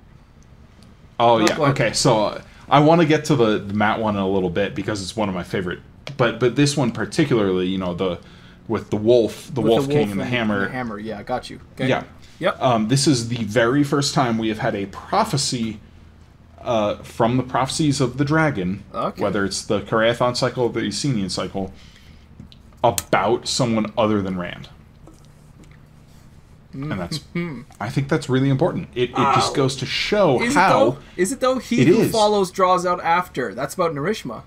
Oh No, yeah. go ahead. Okay. So I want to get to the Matt one in a little bit because it's one of my favorite. But this one particularly, you know, with the wolf, the with Wolf King and the hammer. The hammer, yeah, got you. Okay. Yeah. Yep. This is the very first time we have had a prophecy from the prophecies of the dragon, Okay. whether it's the Korathon cycle or the Essenian cycle, about someone other than Rand. And that's, I think that's really important. It just goes to show Is how. it though? Is it though? He It who is. follows draws out after. That's about Narishma.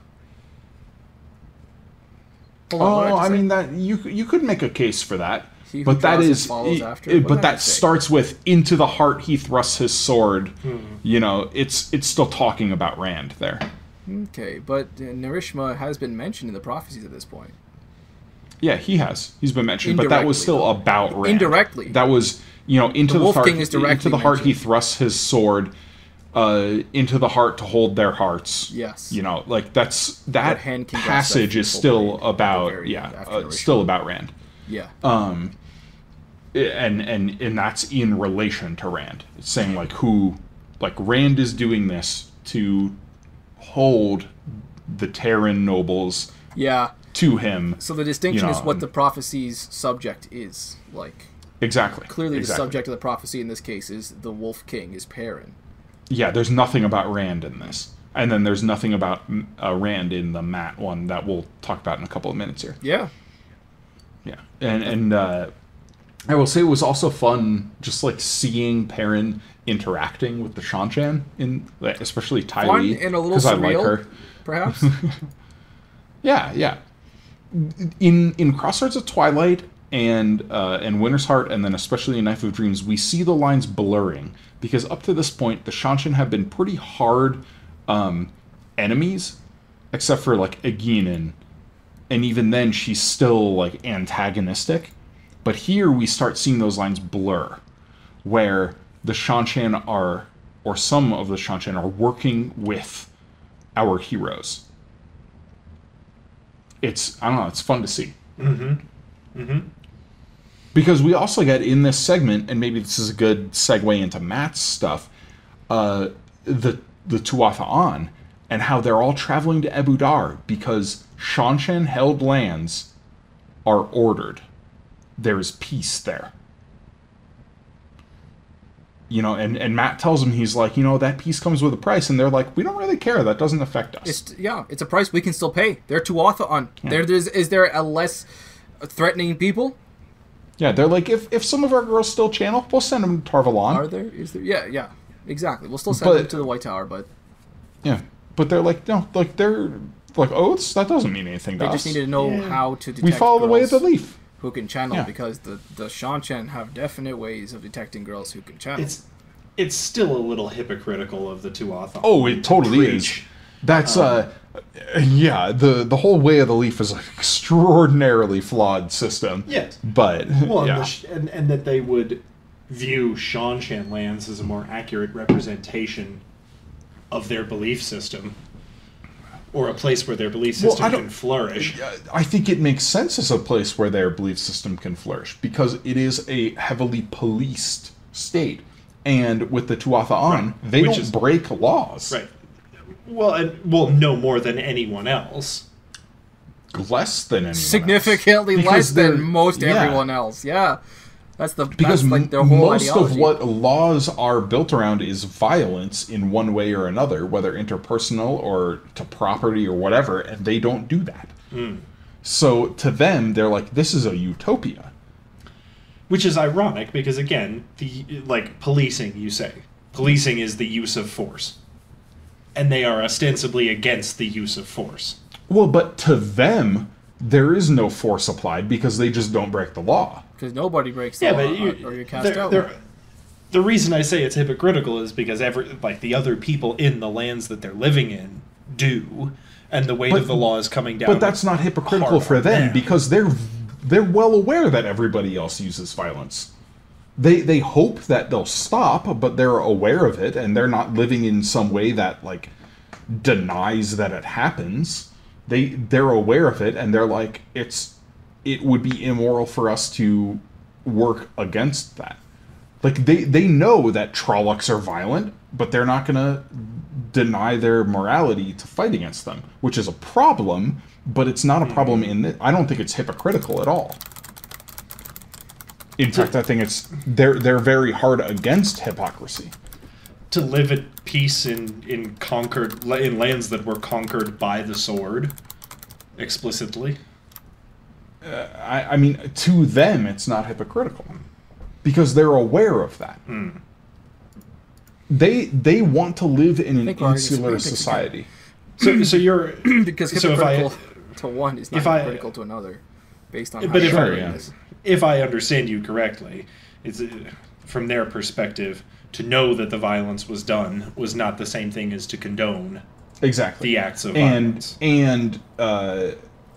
Hold on, what did Oh, I I just mean that you could make a case for that, He who but that draws and is, follows after? What but did I that just say? starts with into the heart he thrusts his sword. You know, it's still talking about Rand there. say? Okay, but Narishma has been mentioned in the prophecies at this point. Yeah, he's been mentioned, but that was Indirectly, still though. about Rand. Indirectly. That was, you know, into The the Wolf heart. King is directly into the heart he mentioned. thrusts his sword. Into the heart to hold their hearts. Yes. You know, like that hand can grasp passage that is full still blade at the about very end after Narishma. still about Rand. Yeah. And that's in relation to Rand. It's saying like Rand is doing this to hold the Terran nobles Yeah. to him. So the distinction You is know, what the prophecy's subject is. Like, Exactly. clearly exactly. the subject of the prophecy in this case is the Wolf King is Perrin. Yeah, there's nothing about Rand in this. And then there's nothing about Rand in the Matt one that we'll talk about in a couple of minutes here. Yeah. Yeah. And I will say it was also fun just like seeing Perrin interacting with the Shanchan, especially Ty Fun Lee, and a little I like surreal, her. perhaps? Yeah. In Crossroads of Twilight and Winter's Heart, and then especially in Knife of Dreams, we see the lines blurring because up to this point, the Shanchan have been pretty hard enemies, except for like Aeginin, and even then, she's still like antagonistic. But here we start seeing those lines blur, where the Shanchan are, or some of the Shanchan are working with our heroes. I don't know, it's fun to see. Because we also get in this segment, and maybe this is a good segue into Matt's stuff, the Tuatha On, and how they're all traveling to Ebu Dar because Shanchan held lands are ordered. There is peace there. You know, and Matt tells him, he's like, you know, that peace comes with a price, and they're like, we don't really care, that doesn't affect us. It's a price we can still pay. They're Tuatha On. Yeah. Is there a less threatening people? Yeah, they're like, if some of our girls still channel, we'll send them to Tarvalon. Are there? Is there? Yeah. Exactly. We'll still send them to the White Tower, but Yeah, but they're like, no, like they're like oaths. That doesn't mean anything to they us. just needed to know how to detect We follow the way of the girls leaf. who can channel, Yeah. because the Shanchan have definite ways of detecting girls who can channel. It's still a little hypocritical of the Tuatha. Oh, it totally preach is. That's yeah, the whole Way of the Leaf is an extraordinarily flawed system. Yes. But well, yeah. and that they would view Shanshan lands as a more accurate representation of their belief system, or a place where their belief system can flourish. I think it makes sense as a place where their belief system can flourish, because it is a heavily policed state. And with the Tuatha An, they don't break laws. Right. Well, no more than anyone else. Less than anyone Significantly else. less than most everyone else. Yeah. That's like their whole most ideology. of what laws are built around is violence in one way or another, whether interpersonal or to property or whatever, and they don't do that. So to them, they're like, this is a utopia. Which is ironic because, again, policing, you say. Policing is the use of force. And they are ostensibly against the use of force. Well, but to them, there is no force applied because they just don't break the law. Because nobody breaks the law, or you're cast out. The reason I say it's hypocritical is because the other people in the lands that they're living in do, and the weight of the law is coming down. But that's not hypocritical for them, because they're well aware that everybody else uses violence. They hope that they'll stop, but they're aware of it, and they're not living in some way that denies that it happens. They're aware of it, and they're like, it would be immoral for us to work against that. They know that Trollocs are violent, but they're not going to deny their morality to fight against them, which is a problem, but it's not a problem I don't think it's hypocritical at all. In fact, I think they're very hard against hypocrisy. To live at peace in lands that were conquered by the sword, explicitly. I mean, to them, it's not hypocritical, because they're aware of that. They want to live in an insular society. So you're because hypocritical to one is not hypocritical to another, based on. But if I understand you correctly, it's from their perspective, to know that the violence was done was not the same thing as to condone the acts of violence. And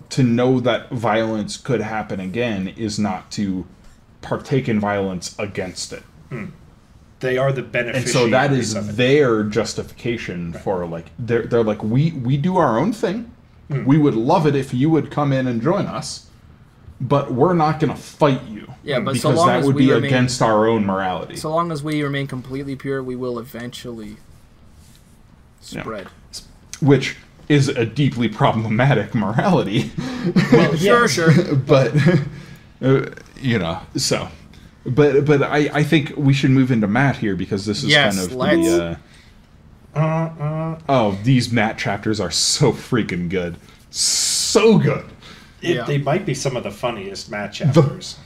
to know that violence could happen again is not to partake in violence against it. They are the beneficiaries. And so that is their justification for they're like, we do our own thing. We would love it if you would come in and join us, but we're not going to fight you. Yeah, but because so long that would be against our own morality. So long as we remain completely pure, we will eventually spread. Yeah. Which is a deeply problematic morality. Well, sure. But so. But I think we should move into Matt here, because this is kind of the these Matt chapters are so freaking good. So good. They might be some of the funniest Matt chapters.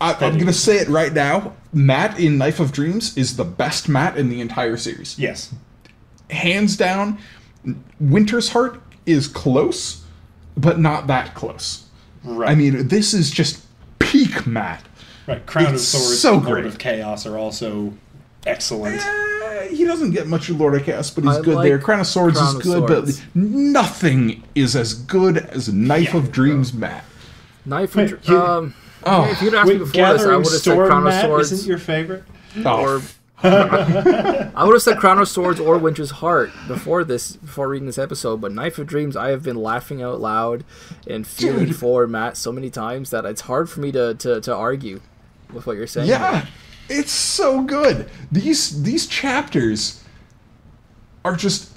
I'm going to say it right now. Matt in Knife of Dreams is the best Matt in the entire series. Yes. Hands down. Winter's Heart is close, but not that close. Right. I mean, this is just peak Matt. Right. Crown of Swords and Lord of Chaos are also excellent. He doesn't get much of Lord of Chaos, but he's good there. Crown of Swords is good, but nothing is as good as Knife of Dreams Matt. Knife of Dreams... if you'd asked me before this, I would have said Crown of Swords. Isn't your favorite? Or I would have said Crown of Swords or Winter's Heart before reading this episode, but Knife of Dreams, I have been laughing out loud and feeling for Matt so many times that it's hard for me to argue with what you're saying. Yeah, it's so good. These chapters are just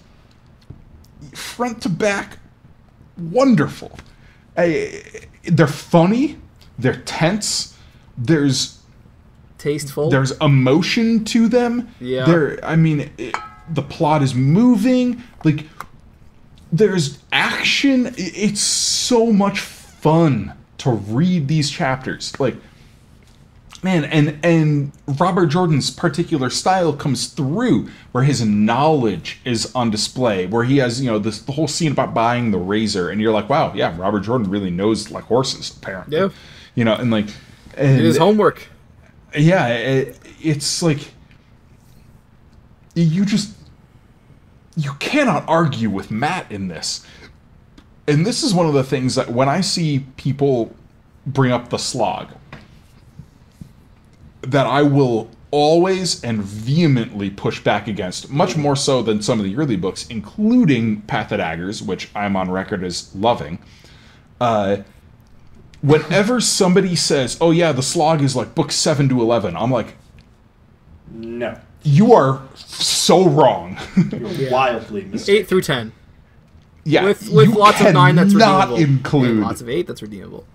front to back wonderful. They're funny. They're tense. There's tasteful. There's emotion to them. Yeah. The plot is moving. There's action. It's so much fun to read these chapters. Man, and Robert Jordan's particular style comes through, where his knowledge is on display, where he has, the whole scene about buying the razor, and you're like, wow, yeah, Robert Jordan really knows horses, apparently. Yeah. And his homework. Yeah, it's you cannot argue with Matt in this. And this is one of the things that when I see people bring up the slog, that I will always and vehemently push back against, much more so than some of the early books, including Path of Daggers, which I'm on record as loving. Whenever somebody says, oh yeah, the slog is like books 7 to 11, I'm like, no. You are so wrong. You're wildly mistaken. 8 through 10. Yeah, with lots of 9 that's redeemable. Include lots of 8 that's redeemable.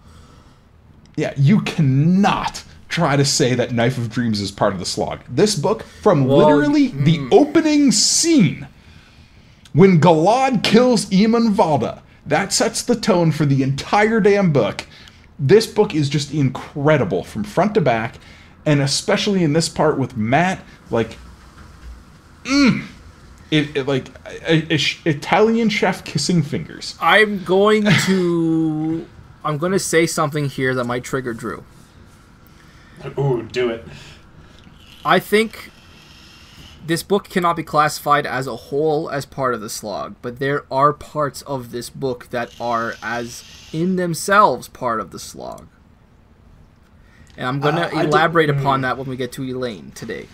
Yeah, you cannot try to say that Knife of Dreams is part of the slog. This book, from literally the opening scene, when Galad kills Eamon Valda, that sets the tone for the entire damn book. This book is just incredible from front to back, and especially in this part with Matt, like, Italian chef kissing fingers. I'm going to say something here that might trigger Drew. Ooh, do it. I think this book cannot be classified as a whole as part of the slog, but there are parts of this book that are as in themselves part of the slog. And I'm going to elaborate upon that when we get to Elaine today.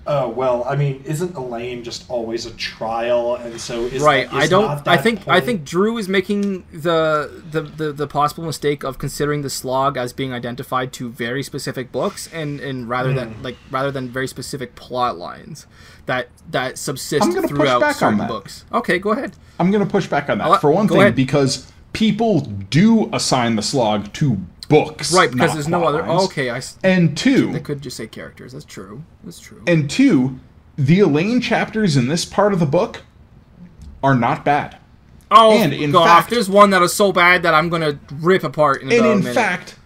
Oh, well, I mean, isn't Elaine just always a trial, and so is right? Not that I think Drew is making the possible mistake of considering the slog as being identified to very specific books, and rather than very specific plot lines that subsist throughout certain books. Okay, go ahead. I'm going to push back on that for one thing, because people do assign the slog to books, right? Because there's no other. Oh, okay, and two, they could just say characters. That's true. That's true. And two, the Elaine chapters in this part of the book are not bad. Oh, and in fact, there's one that is so bad that I'm going to rip apart in about a minute. Fact,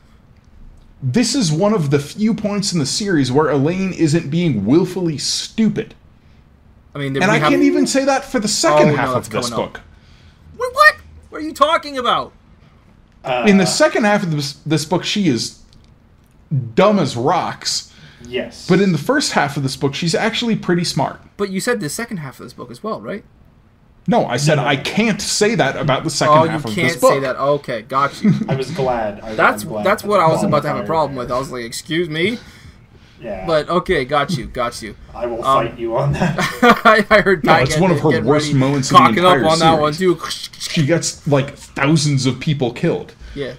this is one of the few points in the series where Elaine isn't being willfully stupid. I mean, and I can't even say that for the second half of this book. Wait, what? What are you talking about? In the second half of this book, she is dumb as rocks. Yes. But in the first half of this book, she's actually pretty smart. But you said the second half of this book as well, right? No, I said I can't say that about the second half of this book. Oh, you can't say that. Okay, got you. I was glad. That's what I was about to have a problem with. I was like, excuse me? Yeah. But, okay, got you. I will fight you on that. I heard no, it's one of her worst moments in the entire up on series. That one, too. She gets, like, thousands of people killed. Yeah.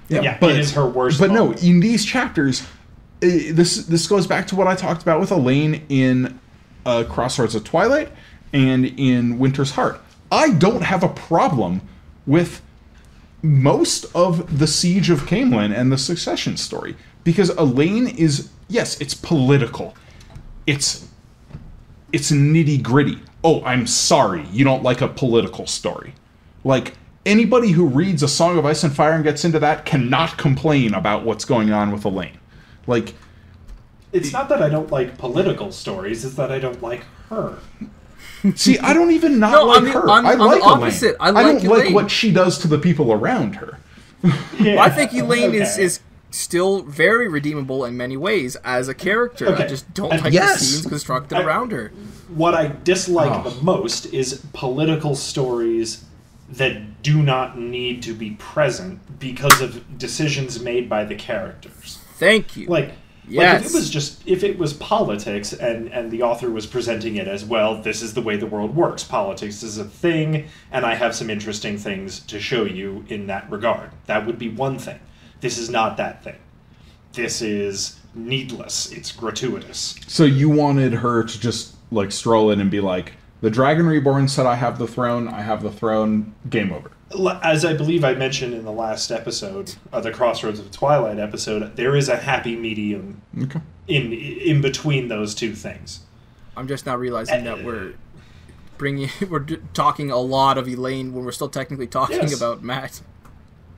But, it is her worst moment. No, in these chapters, this goes back to what I talked about with Elaine in Crossroads of Twilight and in Winter's Heart. I don't have a problem with most of the Siege of Camelin and the Succession story, because Elaine is, yes, it's political. It's nitty-gritty. Oh, I'm sorry, you don't like a political story. Like, anybody who reads A Song of Ice and Fire and gets into that cannot complain about what's going on with Elaine. Like, it's not that I don't like political stories, it's that I don't like her. See, I don't even like her. I like opposite. Elaine. I don't like what she does to the people around her. I think Elaine is still very redeemable in many ways as a character. Okay. I just don't like the scenes constructed around her. What I dislike the most is political stories that do not need to be present because of decisions made by the characters. Thank you. Like if it was politics and the author was presenting it as, well, this is the way the world works. Politics is a thing, and I have some interesting things to show you in that regard. That would be one thing. This is not that thing. This is needless. It's gratuitous. So you wanted her to just, like, stroll in and be like, the Dragon Reborn said I have the throne, game over. As I believe I mentioned in the last episode, the Crossroads of Twilight episode, there is a happy medium in between those two things. I'm just now realizing that we're talking a lot of Elaine when we're still technically talking about Matt.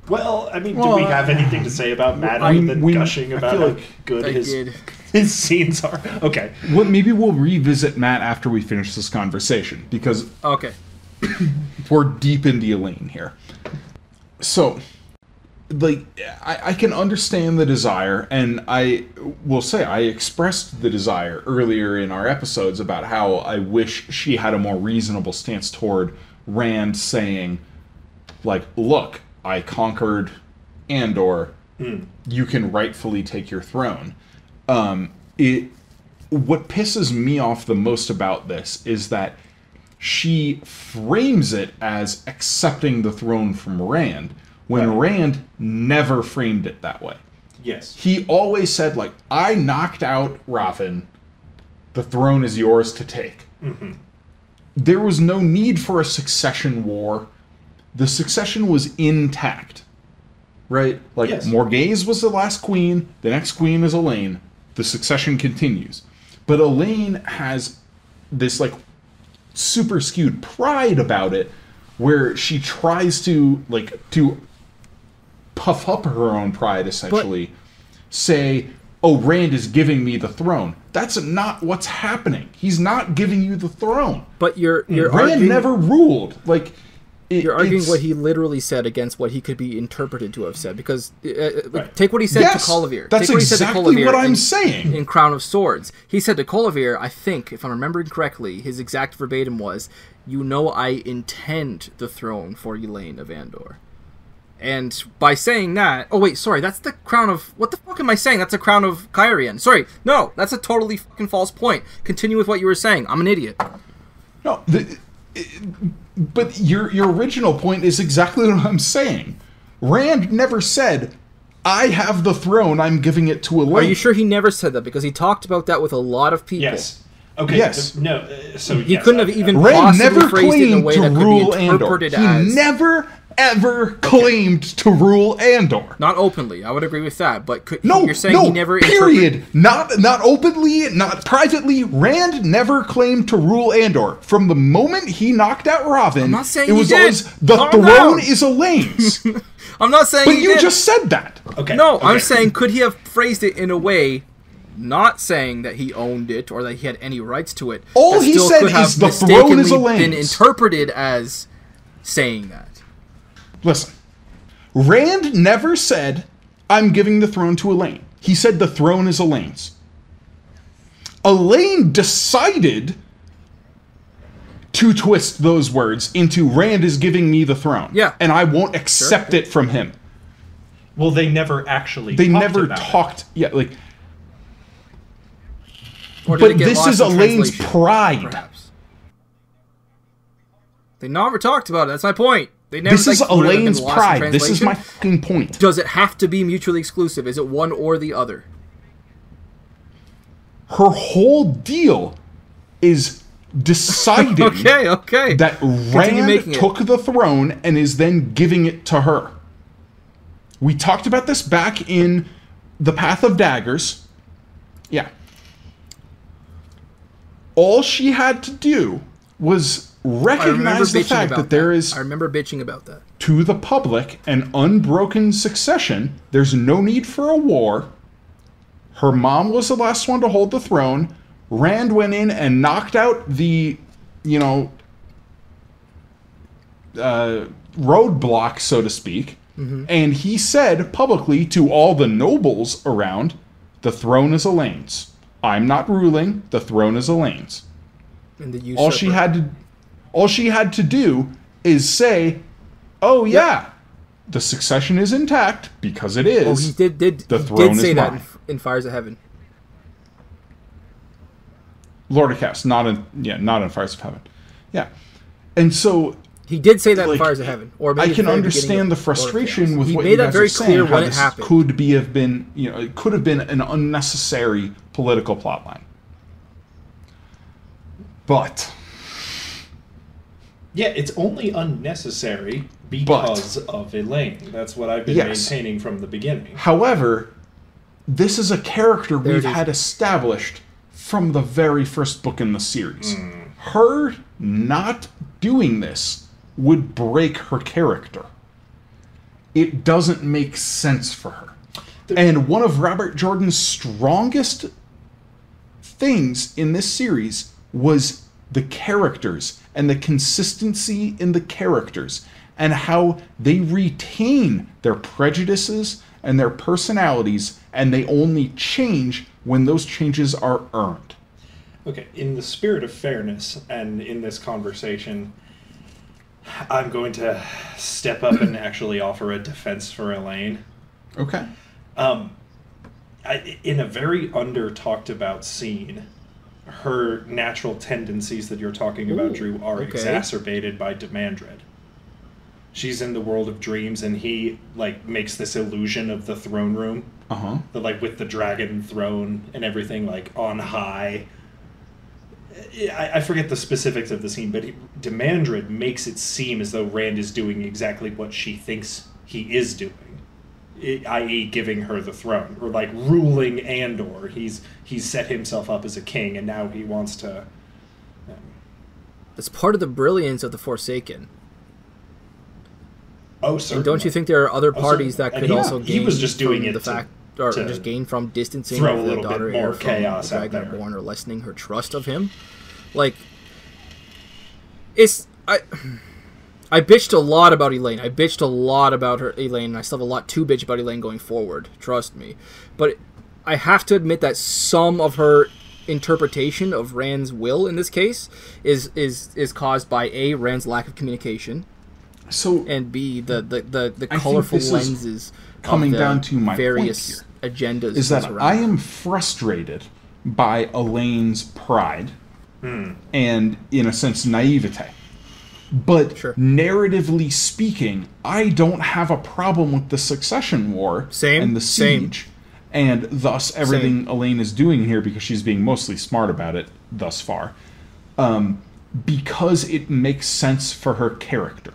Well, I mean, do we have anything to say about Matt other than gushing about how good his scenes are? Okay. Well, maybe we'll revisit Matt after we finish this conversation, because okay, we're deep into Elaine here. So, like, I can understand the desire, and I will say I expressed the desire earlier in our episodes about how I wish she had a more reasonable stance toward Rand saying, like, look, I conquered Andor, you can rightfully take your throne. What pisses me off the most about this is that she frames it as accepting the throne from Rand, when Rand never framed it that way. Yes. He always said, like, I knocked out Ravin, the throne is yours to take. Mm-hmm. There was no need for a succession war. The succession was intact. Right? Like, yes. Morghese was the last queen, the next queen is Elaine. The succession continues. But Elaine has this, like, super skewed pride about it, where she tries to, like, to puff up her own pride, essentially. Say, oh, Rand is giving me the throne. That's not what's happening. He's not giving you the throne. But you're Rand arguing, never ruled. Like, you're arguing what he literally said against what he could be interpreted to have said. Because take what he said to Colliver. That's take what exactly he said to what I'm saying. In Crown of Swords, he said to Colliver, I think, if I'm remembering correctly, his exact verbatim was, "You know, I intend the throne for Elaine of Andor." And by saying that... Oh, wait, sorry, that's the crown of... What the fuck am I saying? That's the crown of Kyrian. Sorry, no, that's a totally fucking false point. Continue with what you were saying. I'm an idiot. No, but your original point is exactly what I'm saying. Rand never said, I have the throne, I'm giving it to Elaine. Are you sure he never said that? Because he talked about that with a lot of people. Yes. Okay. Yes. No. So he couldn't have even Rand possibly never phrased it in a claimed way to that could rule be Andor. interpreted as... He never, ever claimed to rule Andor. Not openly. I would agree with that. But you're saying he never... Period. Not openly, not privately. Rand never claimed to rule Andor. From the moment he knocked out Ravin, I'm not saying it was he did. always, the Calm throne down. is Elaine's. I'm not saying But he you did. just said that. Okay. No, okay. I'm saying could he have phrased it in a way... Not saying that he owned it or that he had any rights to it. All that he still said could have is the throne is mistakenly been Elaine's. interpreted as saying that. Listen, Rand never said, I'm giving the throne to Elaine. He said the throne is Elaine's. Elaine decided to twist those words into Rand is giving me the throne. Yeah. And I won't accept it from him. Well, they never actually They talked never about talked. it. Yeah, like... Or did But it get this lost is in Elaine's translation, pride. perhaps? They never talked about it. That's my point. They never. This is like, would it have been Elaine's lost in pride. This is translation? my fucking point. Does it have to be mutually exclusive? Is it one or the other? Her whole deal is deciding Okay. that Rand took the throne and is then giving it to her. We talked about this back in The Path of Daggers. Yeah. All she had to do was recognize the fact that there is, I remember bitching about that. to the public, an unbroken succession. There's no need for a war. Her mom was the last one to hold the throne. Rand went in and knocked out the, roadblock, so to speak. Mm-hmm. And he said publicly to all the nobles around, the throne is Elaine's. I'm not ruling. The throne is Elaine's. And the All she had to do is say, "Oh yeah, the succession is intact because it is." Oh, he did. The He throne did say is that mine. in Fires of Heaven. Lord of Chaos, not in Fires of Heaven. Yeah, and so He did say that like, in Fires of Heaven. Or maybe I can the very beginning understand the of Lord of frustration Chaos. with He what made you that guys very are saying. clear How when it this happened. it could have been an unnecessary political plotline. But Yeah, it's only unnecessary because of Elaine. That's what I've been maintaining from the beginning. However, this is a character There we've it is. had established from the very first book in the series. Her not doing this would break her character. It doesn't make sense for her. And one of Robert Jordan's strongest things in this series was the characters and the consistency in the characters and how they retain their prejudices and their personalities, and they only change when those changes are earned. Okay, in the spirit of fairness and in this conversation, I'm going to step up and actually offer a defense for Elaine. Okay. In a very under-talked about scene, her natural tendencies that you're talking about, Drew, are exacerbated by Demandred. She's in the world of dreams, and he, like, makes this illusion of the throne room. Uh-huh. Like, with the dragon throne and everything, like, on high. I forget the specifics of the scene, but Demandred makes it seem as though Rand is doing exactly what she thinks he is doing, i.e. giving her the throne, or like ruling Andor. He's set himself up as a king, and now he wants to... It's part of the brilliance of the Forsaken. Oh, certainly. And don't you think there are other parties that could also gain he was just doing from it just gain from distancing throw a the little daughter bit more heir from chaos the out there. Dragonborn, or lessening her trust of him? Like, I bitched a lot about Elaine. I bitched a lot about Elaine, and I still have a lot to bitch about Elaine going forward. Trust me. But I have to admit that some of her interpretation of Rand's will in this case is caused by A, Rand's lack of communication, and B, the colorful lenses coming down to my various point here, agendas. is that I am frustrated by Elaine's pride and, in a sense, naivete. But narratively speaking, I don't have a problem with the Succession War and the Siege. And thus, everything Elaine is doing here, because she's being mostly smart about it thus far, because it makes sense for her character.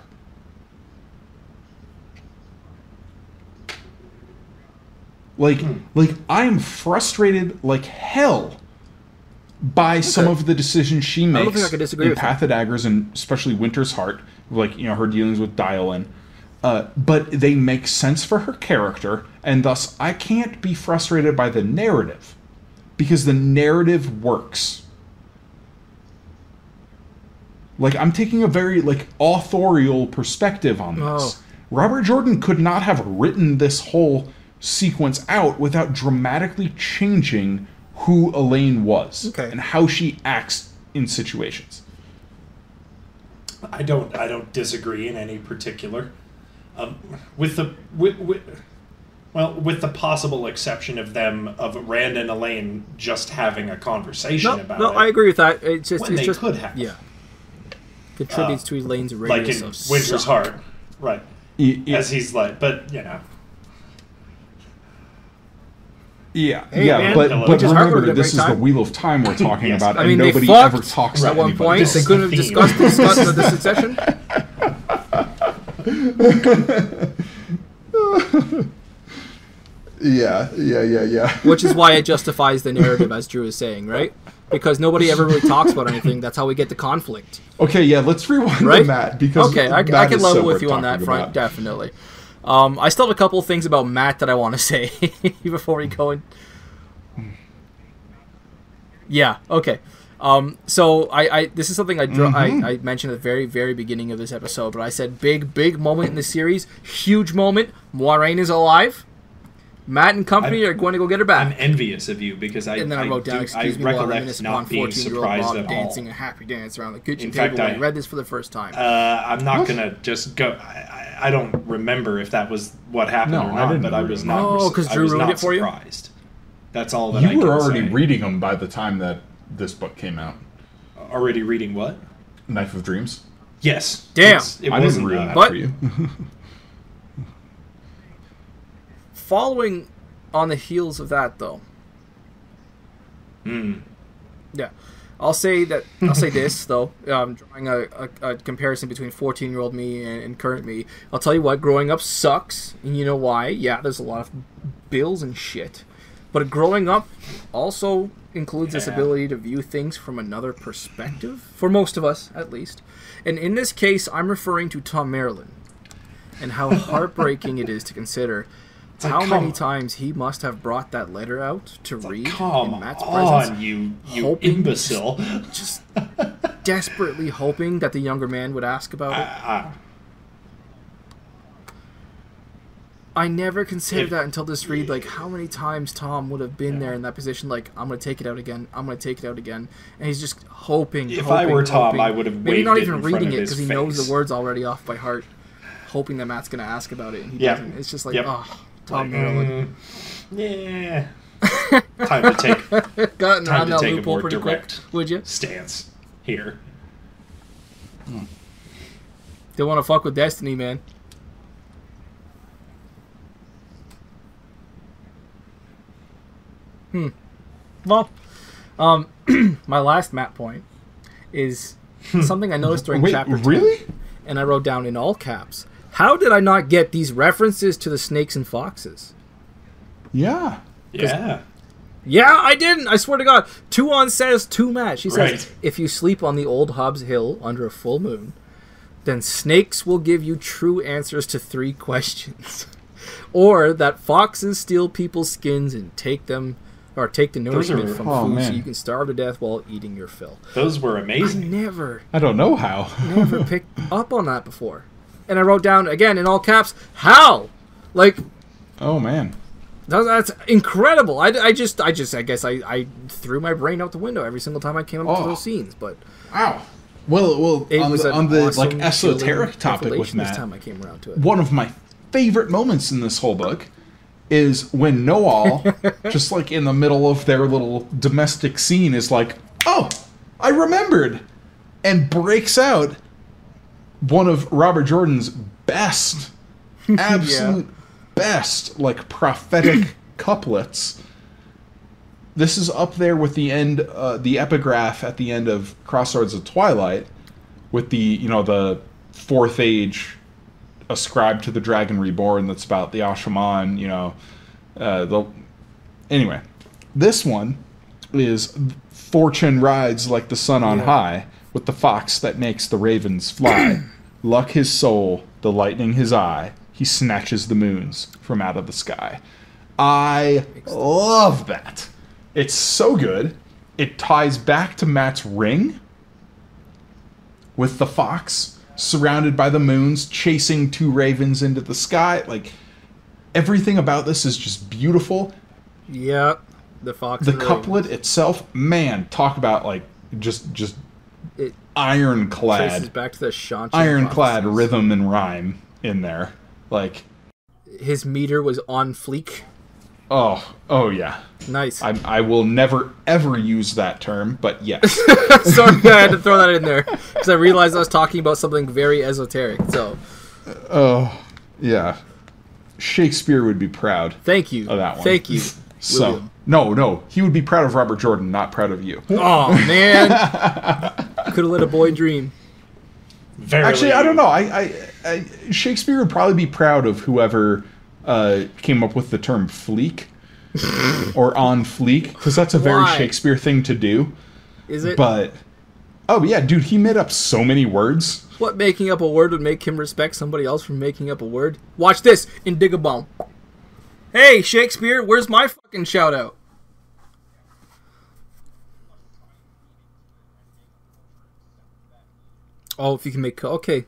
Like I'm frustrated like hell by some of the decisions she makes I don't think I could disagree in with Path of Daggers, and especially Winter's Heart, like, you know, her dealings with Dialin. But they make sense for her character, and thus I can't be frustrated by the narrative, because the narrative works. Like, I'm taking a very, like, authorial perspective on this. Robert Jordan could not have written this whole sequence out without dramatically changing who Elaine was and how she acts in situations. I don't disagree in any particular. With the possible exception of Rand and Elaine just having a conversation about it. No, I agree with that. It's just could have. Yeah. Contributes to Elaine's radius like in of Winter's Heart, right? As he's like, but you know. But remember that this is the Wheel of Time we're talking about, and nobody ever talks at one point. They couldn't have discussed the succession. Yeah. Which is why it justifies the narrative, as Drew is saying, right? Because nobody ever really talks about anything. That's how we get the conflict. Okay, yeah, let's rewind to Matt, because I can level with you on that front, definitely. I still have a couple of things about Matt that I want to say before we go in. Yeah, okay. So this is something I mentioned at the very, very beginning of this episode, but I said big moment in the series, huge moment. Moiraine is alive. Matt and company are going to go get her back. I'm envious of you, because I wrote down, excuse me, recollect not being surprised at all. Dancing a happy dance around the kitchen table. I read this for the first time. I'm not going to just go... I don't remember if that was what happened or not, but I was not. Oh, because Drew ruined it for you? Surprised. That's all that I can say. You were already reading them by the time that this book came out. Already reading what? Knife of Dreams. Yes. Damn. I didn't ruin that for you. Following on the heels of that, though. Yeah. I'll say this, though. Drawing a comparison between 14-year-old me and current me. I'll tell you what, growing up sucks. And you know why? Yeah, there's a lot of bills and shit. But growing up also includes this ability to view things from another perspective. For most of us, at least. And in this case, I'm referring to Tom Maryland. And how heartbreaking it is to consider how many times he must have brought that letter out to read in Matt's presence. You imbecile. Just desperately hoping that the younger man would ask about it. I never considered that until this read. Like, how many times Tom would have been there in that position? Like, I'm going to take it out again. I'm going to take it out again. And he's just hoping. If I were Tom, I would have maybe not even reading it because he knows the words already off by heart, hoping that Matt's going to ask about it, and he doesn't. It's just like, oh, Tom Merrill. Yeah. Time to take. Time to take a more direct would you? Stance here. Don't want to fuck with Destiny, man. Well, my last map point is something I noticed during chapter 10. Really? And I wrote down in all caps. How did I not get these references to the snakes and foxes? Yeah. Yeah. Yeah, I didn't. I swear to God. Tuon says to Matt. She says, if you sleep on the old Hobbs Hill under a full moon, then snakes will give you true answers to 3 questions. Or that foxes steal people's skins and take the nourishment from food so you can starve to death while eating your fill. Those were amazing. I don't know how. Never picked up on that before. And I wrote down, again, in all caps, how? Like... Oh, man. That's incredible. I guess I threw my brain out the window every single time I came up to those scenes. But wow. Well, on the like esoteric topic with Matt, this time I came around to it. One of my favorite moments in this whole book is when Noel, just like in the middle of their little domestic scene, is like, "Oh, I remembered," and breaks out one of Robert Jordan's best, absolute best, like prophetic couplets. This is up there with the end, the epigraph at the end of Crossroads of Twilight, with the the fourth age ascribed to the Dragon Reborn. That's about the Ashaman. Anyway, this one is fortune rides like the sun on high, with the fox that makes the ravens fly. Luck his soul, the lightning his eye. He snatches the moons from out of the sky. I love that. It's so good. It ties back to Matt's ring with the fox surrounded by the moons, chasing 2 ravens into the sky. Like, everything about this is just beautiful. Yep. The fox. The couplet itself, man, talk about like just ironclad. Traces back to the Shanti ironclad rhythm and rhyme in there. Like, his meter was on fleek. Oh yeah. Nice. I will never ever use that term, but yes. Sorry, I had to throw that in there because I realized I was talking about something very esoteric. So. Oh yeah. Shakespeare would be proud. Thank you. Of that one. Thank you. So no, he would be proud of Robert Jordan, not proud of you. Oh man. Could have let a boy dream. Actually, I don't know. I Shakespeare would probably be proud of whoever came up with the term fleek or on fleek, because that's a very Shakespeare thing to do. Is it? But oh yeah, dude, he made up so many words. What making up a word would make him respect somebody else for making up a word? Watch this in Dig-a-Bomb. Hey Shakespeare, where's my fucking shout out? Oh, if you can make... Okay,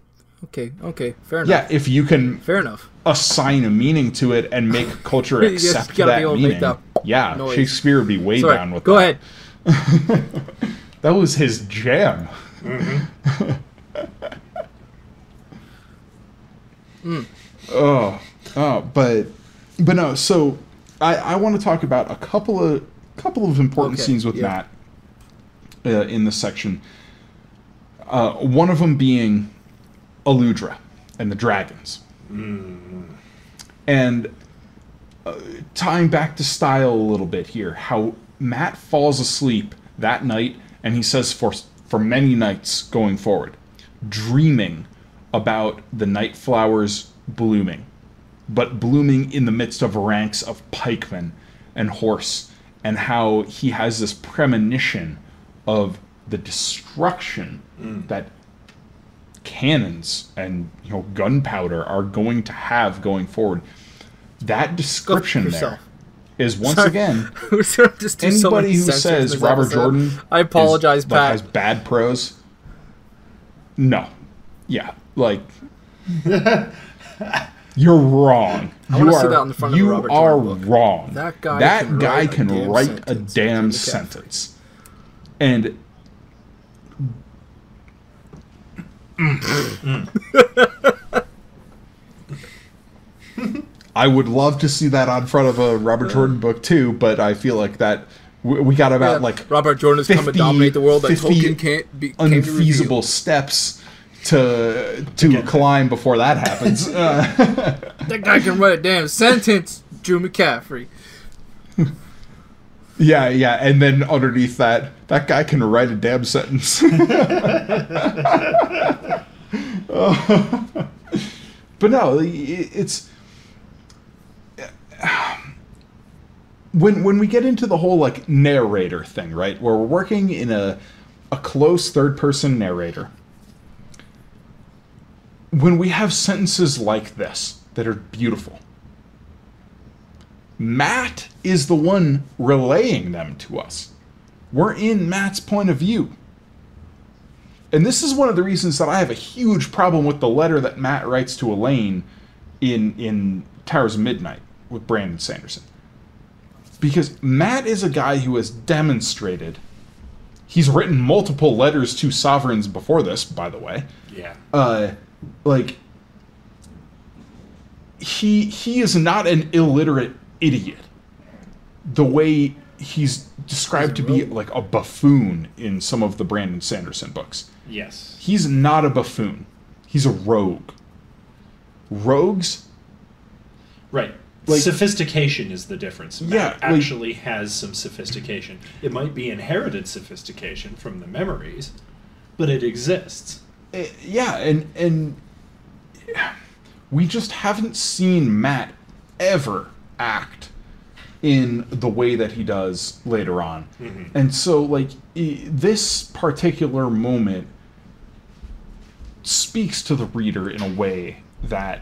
fair enough. Yeah, if you can... Fair enough. Assign a meaning to it and make culture accept that meaning. Yeah, noise. Shakespeare would be way down with that. Go ahead. That was his jam. But no, so I want to talk about a couple of important scenes with Matt in this section. One of them being Aludra and the dragons. And tying back to style a little bit here, how Matt falls asleep that night, and he says for many nights going forward, dreaming about the night flowers blooming, but blooming in the midst of ranks of pikemen and horse, and how he has this premonition of the destruction that cannons and gunpowder are going to have going forward. That description there is once again anybody who says Robert Jordan I apologize, Pat. Has bad prose. No. Yeah. Like You're wrong. I want to see that on the front of the Robert Jordan book. You are wrong. That guy can write a damn sentence. And I would love to see that on front of a Robert Jordan book too, but I feel like that we got about like Robert Jordan has come to dominate the world that Tolkien can't be unfeasible steps to climb before that happens. That guy can write a damn sentence, Drew McCaffrey. Yeah, and then underneath that guy can write a damn sentence. But no, it's when we get into the whole like narrator thing, right? Where we're working in a close third-person narrator. When we have sentences like this that are beautiful, Matt is the one relaying them to us. We're in Matt's point of view. And this is one of the reasons that I have a huge problem with the letter that Matt writes to Elaine in Towers of Midnight with Brandon Sanderson. Because Matt is a guy who has demonstrated, he's written multiple letters to sovereigns before this, by the way. Yeah. Like, he is not an illiterate idiot. The way he's described to be like a buffoon in some of the Brandon Sanderson books. Yes. He's not a buffoon. He's a rogue. Rogues... Right. Like, sophistication is the difference. Matt actually has some sophistication. It might be inherited sophistication from the memories, but it exists. Yeah, and we just haven't seen Matt ever act in the way that he does later on. Mm-hmm. And so, like, this particular moment speaks to the reader in a way that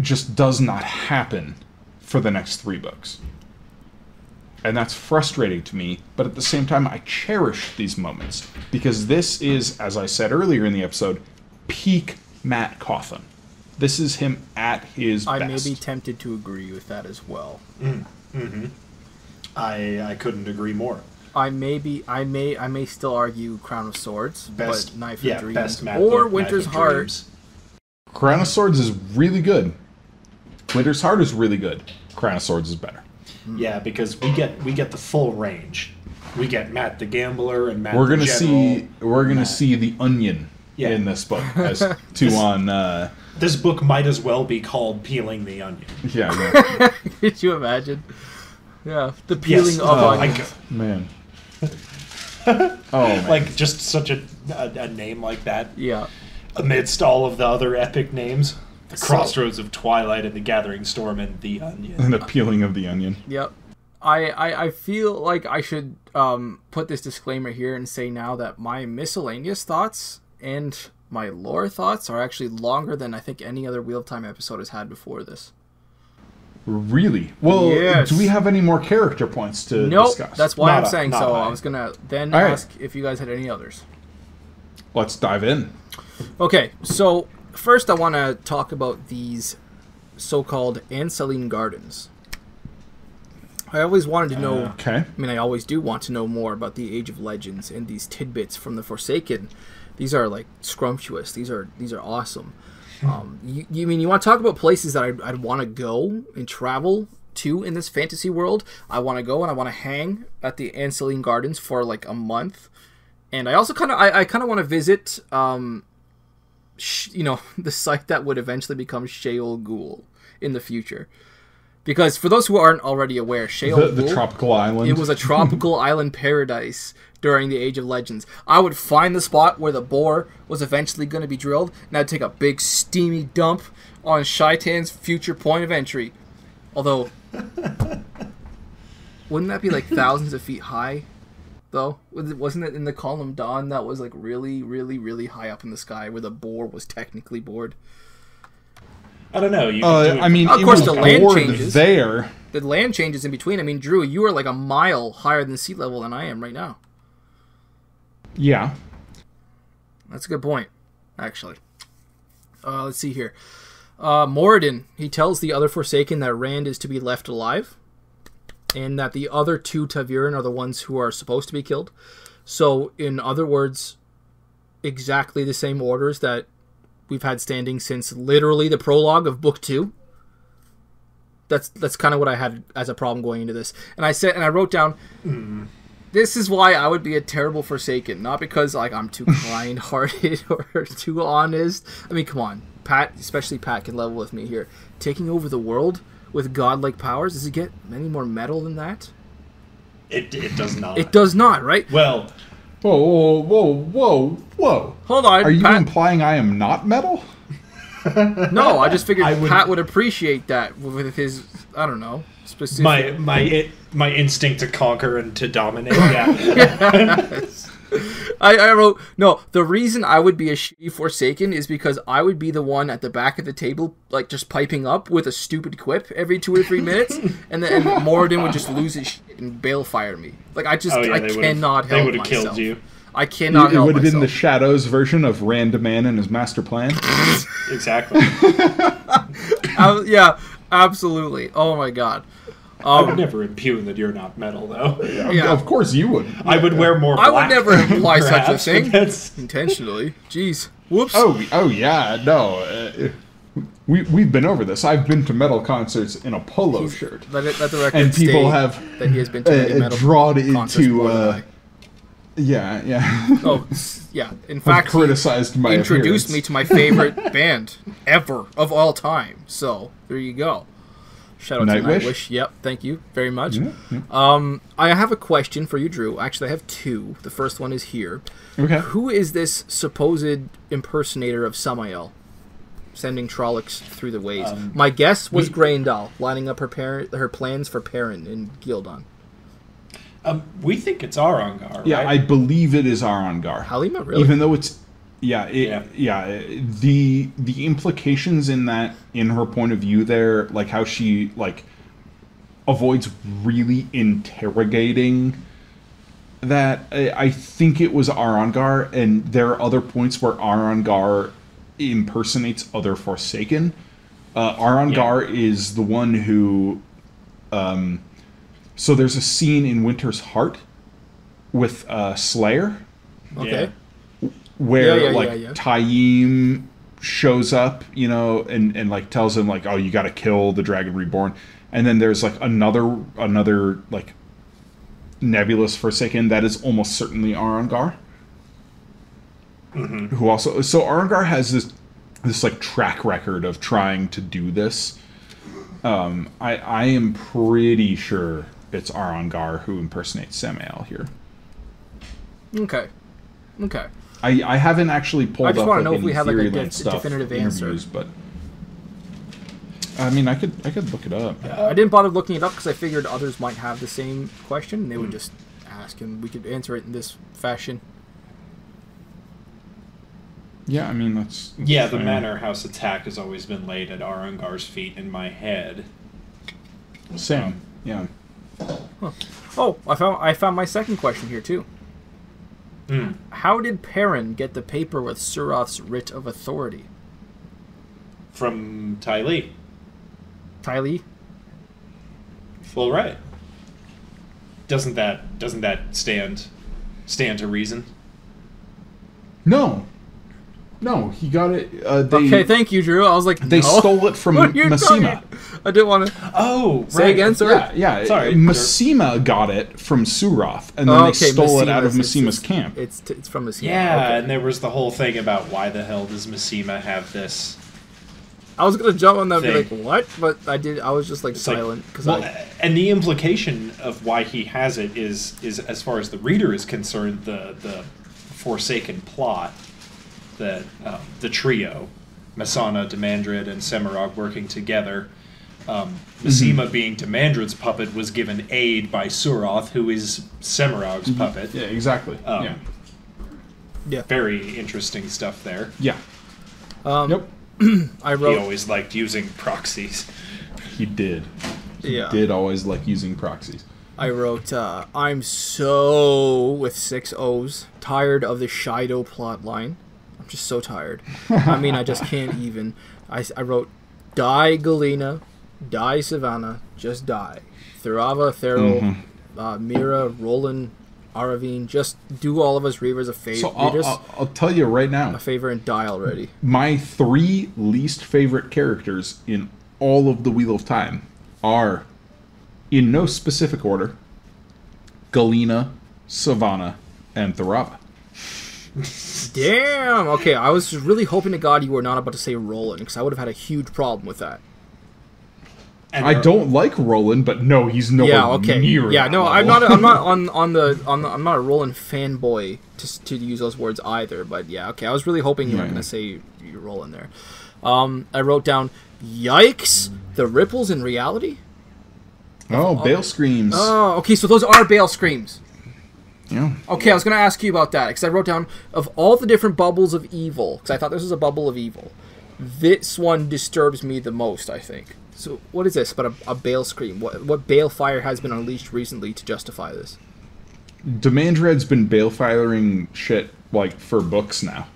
just does not happen for the next 3 books. And that's frustrating to me, but at the same time, I cherish these moments. Because this is, as I said earlier in the episode, peak Matt Cawthon. This is him at his best. I may be tempted to agree with that as well. Mm-hmm. I couldn't agree more. I may still argue Crown of Swords, but Knife of Dreams, best Matt or book, Winter's Heart. Crown of Swords is really good. Winter's Heart is really good. Crown of Swords is better. Yeah, because we get the full range. We get Matt the Gambler and Matt we're the gonna General. We're gonna see the Onion in this book as This book might as well be called Peeling the Onion. Yeah. Could you imagine? Yeah, the peeling of onions. Man. Man. Like just such a name like that. Yeah. Amidst all of the other epic names. The Crossroads of Twilight and the Gathering Storm and the Onion. And the Peeling of the Onion. Yep. I feel like I should put this disclaimer here and say now that my miscellaneous thoughts and my lore thoughts are actually longer than I think any other Wheel of Time episode has had before this. Really? Well, yes. Do we have any more character points to discuss? That's why I'm saying so. I was going to then ask if you guys had any others. Let's dive in. Okay, so first I want to talk about these so-called Anceline Gardens. I always wanted to know... Okay. I mean, I always do want to know more about the Age of Legends and these tidbits from the Forsaken. These are, like, scrumptious. These are awesome. You want to talk about places that I'd want to go and travel to in this fantasy world? I want to go and I want to hang at the Anceline Gardens for, like, a month. And I also kind of want to visit... the site that would eventually become Sheol Ghul in the future. Because for those who aren't already aware, Sheol Ghul... The tropical island. It was a tropical island paradise during the Age of Legends. I would find the spot where the boar was eventually going to be drilled, and I'd take a big steamy dump on Shaitan's future point of entry. Although, wouldn't that be like thousands of feet high? Though, wasn't it in the Column Dawn that was like really, really, really high up in the sky where the boar was technically bored? I don't know. Of course, the land changes. There, the land changes in between. I mean, Drew, you are like a mile higher than sea level than I am right now. Yeah, that's a good point. Actually, let's see here. Moradin, he tells the other Forsaken that Rand is to be left alive, and that the other two Taviran are the ones who are supposed to be killed. So, in other words, exactly the same orders that we've had standing since literally the prologue of Book 2. That's kind of what I had as a problem going into this. And I wrote down, this is why I would be a terrible Forsaken. Not because like I'm too kind-hearted or too honest. I mean, come on. Pat, especially Pat, can level with me here. Taking over the world with godlike powers, does it get any more metal than that? It does not. It does not, right? Well... Whoa. Hold on, Are you Pat, implying I am not metal? No, I just figured Pat would appreciate that with his, I don't know, specific... My instinct to conquer and to dominate, yeah. I wrote, no, the reason I would be a shitty Forsaken is because I would be the one at the back of the table, like, just piping up with a stupid quip every 2 or 3 minutes, and then Moradin would just lose his shit and balefire me. Like, I cannot help myself. They would have killed you. I cannot help myself. It would have been the Shadows version of Rand Man and his master plan. Exactly. Yeah, absolutely. Oh my god. I would never impugn that you're not metal, though. Yeah. Of course you would. I would wear more black. I would never imply such a thing. That's... Intentionally. Jeez. Whoops. Oh yeah, no. We've been over this. I've been to metal concerts in a polo shirt. Let the record and people state have that he has been to many metal drawn concerts more than into... I. Yeah. Oh, yeah. In fact, criticized my introduced appearance. me to my favorite band ever of all time. So there you go. Shout out to Nightwish. Yep, thank you very much. Yeah. I have a question for you, Drew. Actually, I have two. The first one is here. Okay. Who is this supposed impersonator of Samael, sending Trollocs through the ways? My guess was Grendel, lining up her plans for Perrin in Gildan. We think it's Arangar, right? Yeah, I believe it is Arangar. Halima, really? Even though it's... The implications in her point of view there, like how she avoids really interrogating that, I think it was Arangar, and there are other points where Arangar impersonates other Forsaken. Arangar is the one who... so there's a scene in Winter's Heart with Slayer. Okay. Where Taim shows up, and like tells him like, oh, you got to kill the Dragon Reborn, and then there's like another like nebulous Forsaken that is almost certainly Arangar, who also Arangar has this like track record of trying to do this. I am pretty sure it's Arangar who impersonates Samael here. Okay. I haven't actually pulled up. I just want to know if we have like a stuff, definitive answer. But I mean, I could look it up. Yeah, I didn't bother looking it up because I figured others might have the same question and they would just ask, and we could answer it in this fashion. Yeah, I mean that's the Manor House attack has always been laid at Arangar's feet in my head. Same. Yeah. Huh. Oh, I found my second question here too. How did Perrin get the paper with Suroth's writ of authority? From Ty Lee. Ty Lee? Well, right. Doesn't that stand to reason? No, he got it. Okay, thank you, Drew. I was like, they stole it from Massima. I didn't want to. Oh, say again, sir. Yeah. Sorry, Massima got it from Suroth, and then they stole it out of Massima's camp. It's from Massima. Yeah, okay. And there was the whole thing about why the hell does Massima have this? I was gonna jump on that and be like, what? But I was just like silent because and the implication of why he has it is as far as the reader is concerned, the Forsaken plot. That the trio, Masana, Demandred, and Semirog working together. Massima, being Demandred's puppet, was given aid by Suroth, who is Semirog's puppet. Yeah, exactly. Very interesting stuff there. Yeah. Yep. He always liked using proxies. He did. He did always like using proxies. I wrote, I'm so, with 6 O's, tired of the Shido plot line. I'm just so tired. I mean, I just can't even. I wrote, Die Galena, die Savannah, just die. Thurava, Therill, Mira, Roland, Aravine, just do all of us Reavers a favor. So I'll tell you right now. A favor and die already. My 3 least favorite characters in all of the Wheel of Time are, in no specific order, Galena, Savannah, and Thurava. Damn! Okay, I was just really hoping to God you were not about to say Roland, because I would have had a huge problem with that. And I don't like Roland, but no, he's nowhere near. Yeah, no, I'm not a Roland fanboy to use those words either. But yeah, okay, I was really hoping you were going to say you Roland there. I wrote down, yikes, the ripples in reality. Oh, Bale Screams. Oh, okay, so those are Bale Screams. Yeah. Okay, I was going to ask you about that, because I wrote down, of all the different bubbles of evil, because I thought this was a bubble of evil, this one disturbs me the most, I think. So, what is this but a Bale Scream? What balefire has been unleashed recently to justify this? Demandred's been balefiring shit, like, for books now.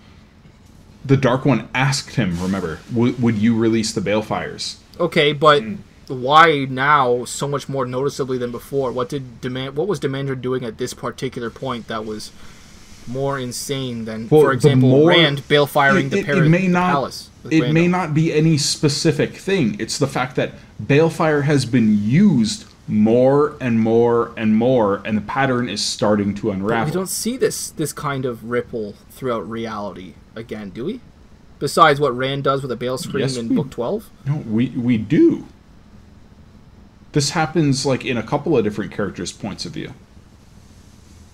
The Dark One asked him, remember, would you release the balefires? Okay, but why now so much more noticeably than before? What was Demandred doing at this particular point that was more insane than, for example, Rand balefiring the palace? It may not be any specific thing. It's the fact that balefire has been used more and more and more, and the pattern is starting to unravel. But we don't see this kind of ripple throughout reality again, do we? Besides what Rand does with a Bale Scream in Book 12? No, we do. This happens like in a couple of different characters' points of view.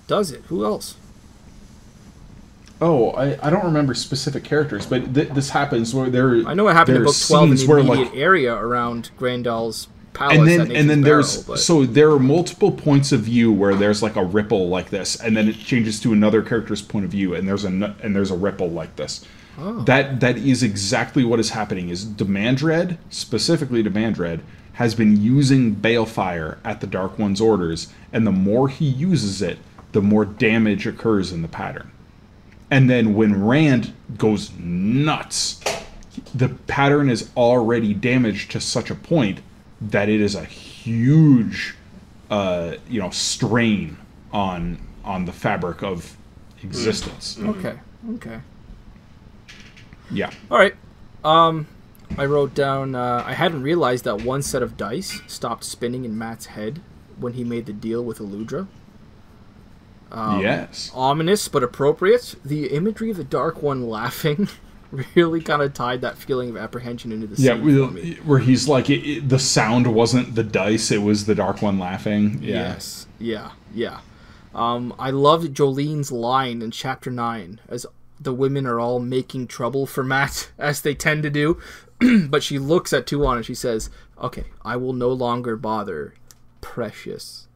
Does it? Who else? Oh, I don't remember specific characters, but this happens where there. I know it happened in Book 12 in the immediate area around Grandal's palace. And then there are multiple points of view where there's like a ripple like this, and then it changes to another character's point of view, and there's a ripple like this. Oh. That is exactly what is happening. Is Demandred, specifically Demandred, has been using balefire at the Dark One's orders, and the more he uses it, the more damage occurs in the pattern. And then when Rand goes nuts, the pattern is already damaged to such a point that it is a huge, strain on the fabric of existence. Okay. Yeah. All right. I wrote down, I hadn't realized that one set of dice stopped spinning in Matt's head when he made the deal with Eludra. Yes. Ominous but appropriate. The imagery of the Dark One laughing really kind of tied that feeling of apprehension into the scene for me. Where he's like, the sound wasn't the dice, it was the Dark One laughing. Yeah. Yes. Yeah. I loved Jolene's line in Chapter 9, as the women are all making trouble for Matt, as they tend to do. But she looks at Tuon and she says, okay, I will no longer bother, precious.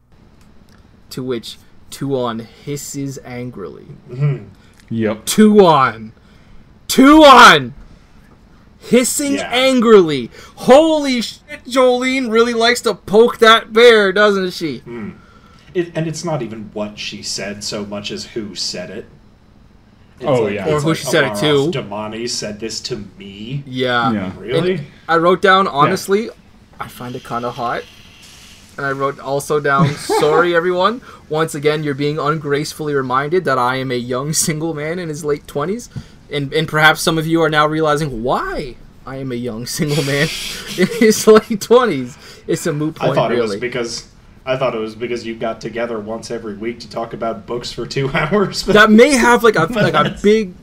To which Tuon hisses angrily. Yep. Tuon! Hissing angrily. Holy shit, Jolene really likes to poke that bear, doesn't she? And it's not even what she said so much as who said it. Or who she said it to. Damani said this to me. Yeah. Really? And I wrote down, honestly, I find it kind of hot. And I wrote also down, sorry everyone, once again you're being ungracefully reminded that I am a young single man in his late 20s. And perhaps some of you are now realizing why I am a young single man in his late 20s. It's a moot point, I thought it was because you got together once every week to talk about books for 2 hours. That may have like a big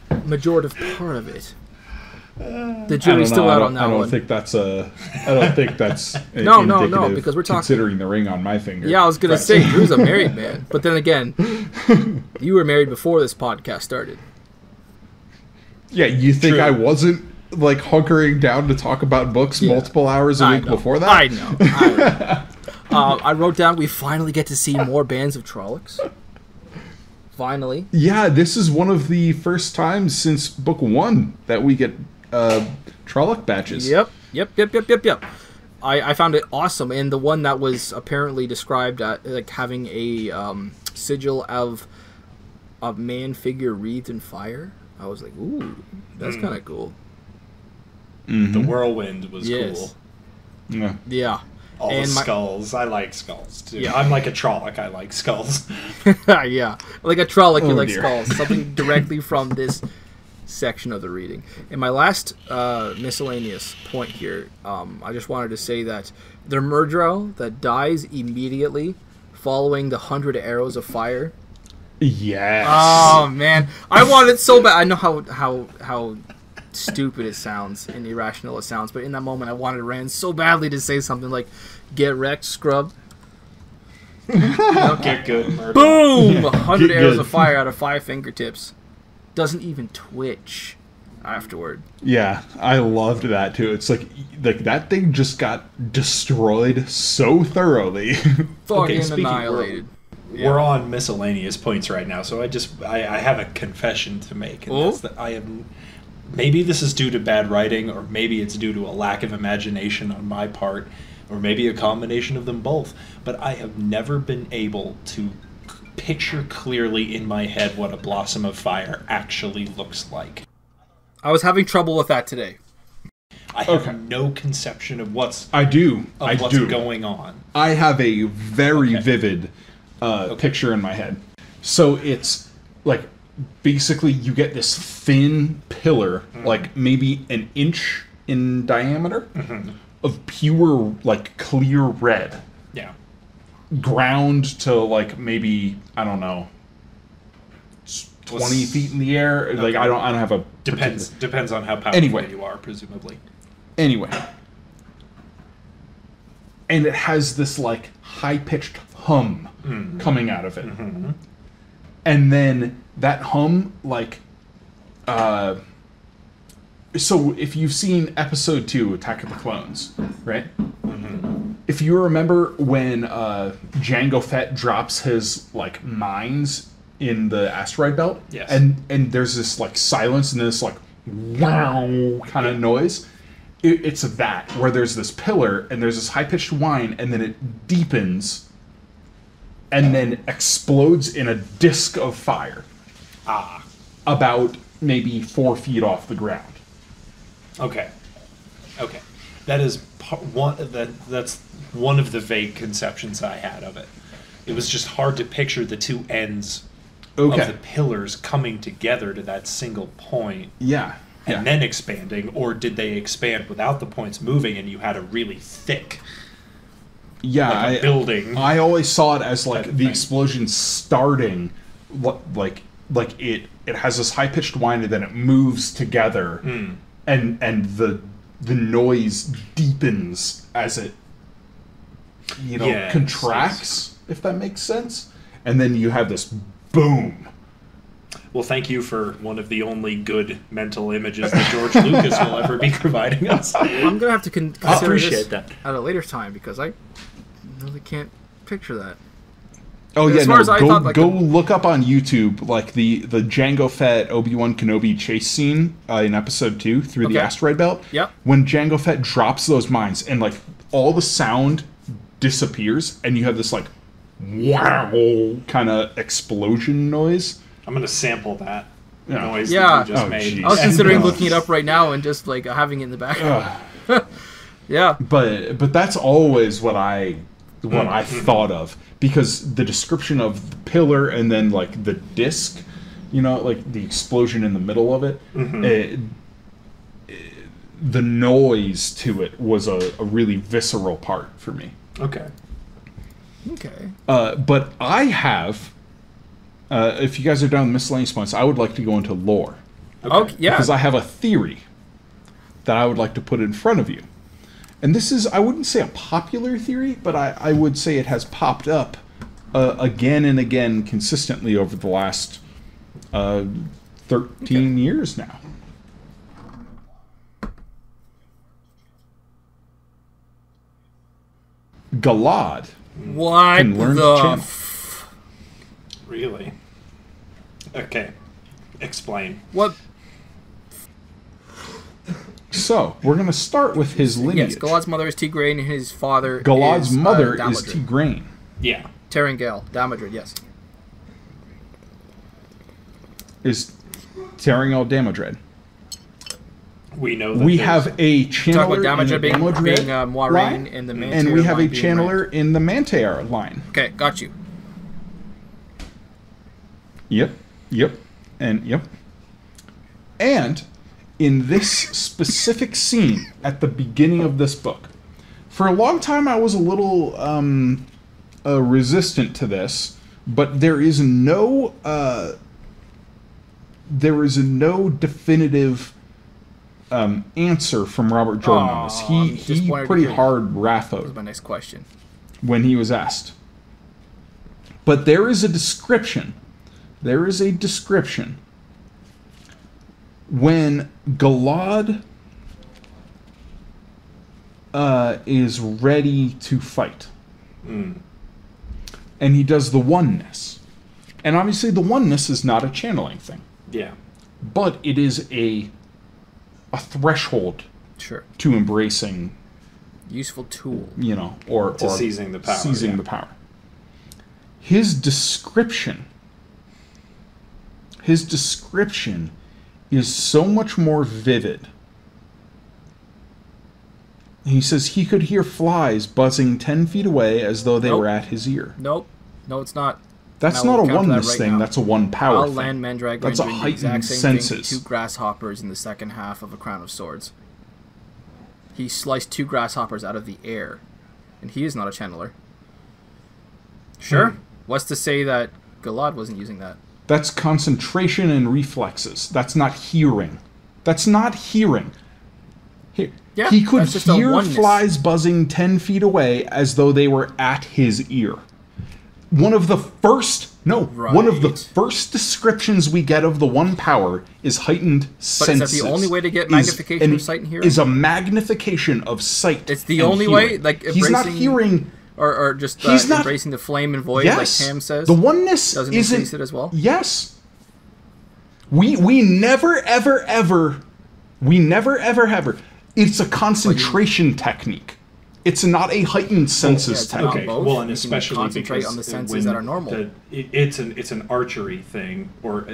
majorative part of it. The jury's still out on that one. I don't think that's no, because we're talking considering the ring on my finger. Yeah, I was gonna say Drew's a married man, but then again, you were married before this podcast started. Yeah, you think I wasn't like hunkering down to talk about books multiple hours a week before that? I know. I wrote down we finally get to see more bands of Trollocs. Finally. Yeah, this is one of the first times since book 1 that we get Trolloc batches. Yep. I found it awesome, and the one that was apparently described like having a sigil of a man figure wreathed in fire. I was like, ooh, that's kind of cool. The whirlwind was cool. Yeah. Yeah. All the skulls. I like skulls, too. Yeah. I'm like a Trolloc. I like skulls. Yeah. Like a Trolloc, you like dear. skulls. Something directly from this section of the reading. In my last miscellaneous point here, I just wanted to say that the Murdrow that dies immediately following the 100 arrows of fire. Yes. Oh, man. I wanted it so bad. I know how stupid it sounds and irrational it sounds, but in that moment I wanted Rand so badly to say something like, "Get wrecked, scrub." Get good, murder. Boom! 100 Get arrows good. of fire out of 5 fingertips. Doesn't even twitch afterward. Yeah, I loved that too. It's like that thing just got destroyed so thoroughly. Fucking speaking- annihilated. We're on miscellaneous points right now, so I have a confession to make. And that's that I am. Maybe this is due to bad writing, or maybe it's due to a lack of imagination on my part, or maybe a combination of them both. But I have never been able to picture clearly in my head what a blossom of fire actually looks like. I was having trouble with that today. I have no conception of what's going on. I have a very vivid picture in my head. So it's like basically you get this thin pillar, like maybe an inch in diameter, of pure, like, clear red. Yeah. Ground to, like, maybe, I don't know, 20 feet in the air. Okay. Like, I don't have a... Depends on how powerful you are, presumably. Anyway. And it has this, like, high-pitched hum coming out of it. And then that hum, like... so if you've seen Episode 2, Attack of the Clones, right? If you remember when Jango Fett drops his, like, mines in the asteroid belt, yes, and there's this, like, silence and this, like, wow kind of noise, it's that, where there's this pillar and there's this high-pitched whine, and then it deepens and then explodes in a disc of fire. About maybe 4 feet off the ground. Okay. That is that's one of the vague conceptions I had of it. It was just hard to picture the two ends of the pillars coming together to that single point. Yeah. And then expanding, or did they expand without the points moving and you had a really thick building? I always saw it as like the explosion starting like it has this high pitched whine and then it moves together and the noise deepens as it contracts, if that makes sense. And then you have this boom. Well, thank you for one of the only good mental images that George Lucas will ever be providing us. I'm gonna have to consider this that at a later time because I really can't picture that. Oh as far as I thought, like, go look up on YouTube like the Jango Fett Obi-Wan Kenobi chase scene in Episode 2 through the asteroid belt. Yep. When Jango Fett drops those mines and like all the sound disappears and you have this like wow kind of explosion noise. I'm going to sample that noise that you just made. Geez. I was considering looking it up right now and just like having it in the background. Yeah. But that's always what I thought of, because the description of the pillar and then like the disc, like the explosion in the middle of it, the noise to it was a really visceral part for me. Okay. But I have, if you guys are done with miscellaneous points, I would like to go into lore. Okay. Yeah. Because I have a theory that I would like to put in front of you. And this is, I wouldn't say a popular theory, but I would say it has popped up again and again consistently over the last 13 years now. Galad can learn to channel. Really? Okay. Explain. What? So, we're going to start with his lineage. Yes, Galad's mother is Tigraine and his father Galad's is mother is Damodred. Tigraine. Yeah. Terengale. Damodred, yes. Is Terengale Damodred. We know that we have a channeler in the being Damodred line, and the Mantier and we have a line being channeler in the Mantier line. Okay, got you. Yep. And in this specific scene at the beginning of this book, for a long time I was a little resistant to this, but there is no definitive answer from Robert Jordan on this. He pretty hard That was rathoed my next question. when he was asked. But there is a description. There is a description when Galad is ready to fight. And he does the oneness. And obviously the oneness is not a channeling thing. Yeah. But it is a threshold to embracing, useful tool, or seizing the power. Seizing the power. His description is so much more vivid. He says he could hear flies buzzing 10 feet away as though they were at his ear. Nope. No, it's not. That's not a oneness thing. That's a one power thing. Land Mandragora That's a doing the heightened exact same senses. thing to 2 grasshoppers in the second half of A Crown of Swords. He sliced 2 grasshoppers out of the air, and he is not a channeler. Sure. What's to say that Galad wasn't using that? That's concentration and reflexes. That's not hearing. Yeah, he could that's just a hear oneness. flies buzzing 10 feet away as though they were at his ear. One of the first descriptions we get of the one power is heightened senses. But is that the only way to get magnification of sight and hearing? Is a magnification of sight. It's the only way, like he's not hearing, or just he's not embracing the flame and void, yes, like Tam says. The oneness doesn't isn't increase it as well. Yes, we never ever. It's a concentration technique. It's not a heightened senses technique. Okay, well, and especially concentrate because on the senses that are normal. It's an archery thing, or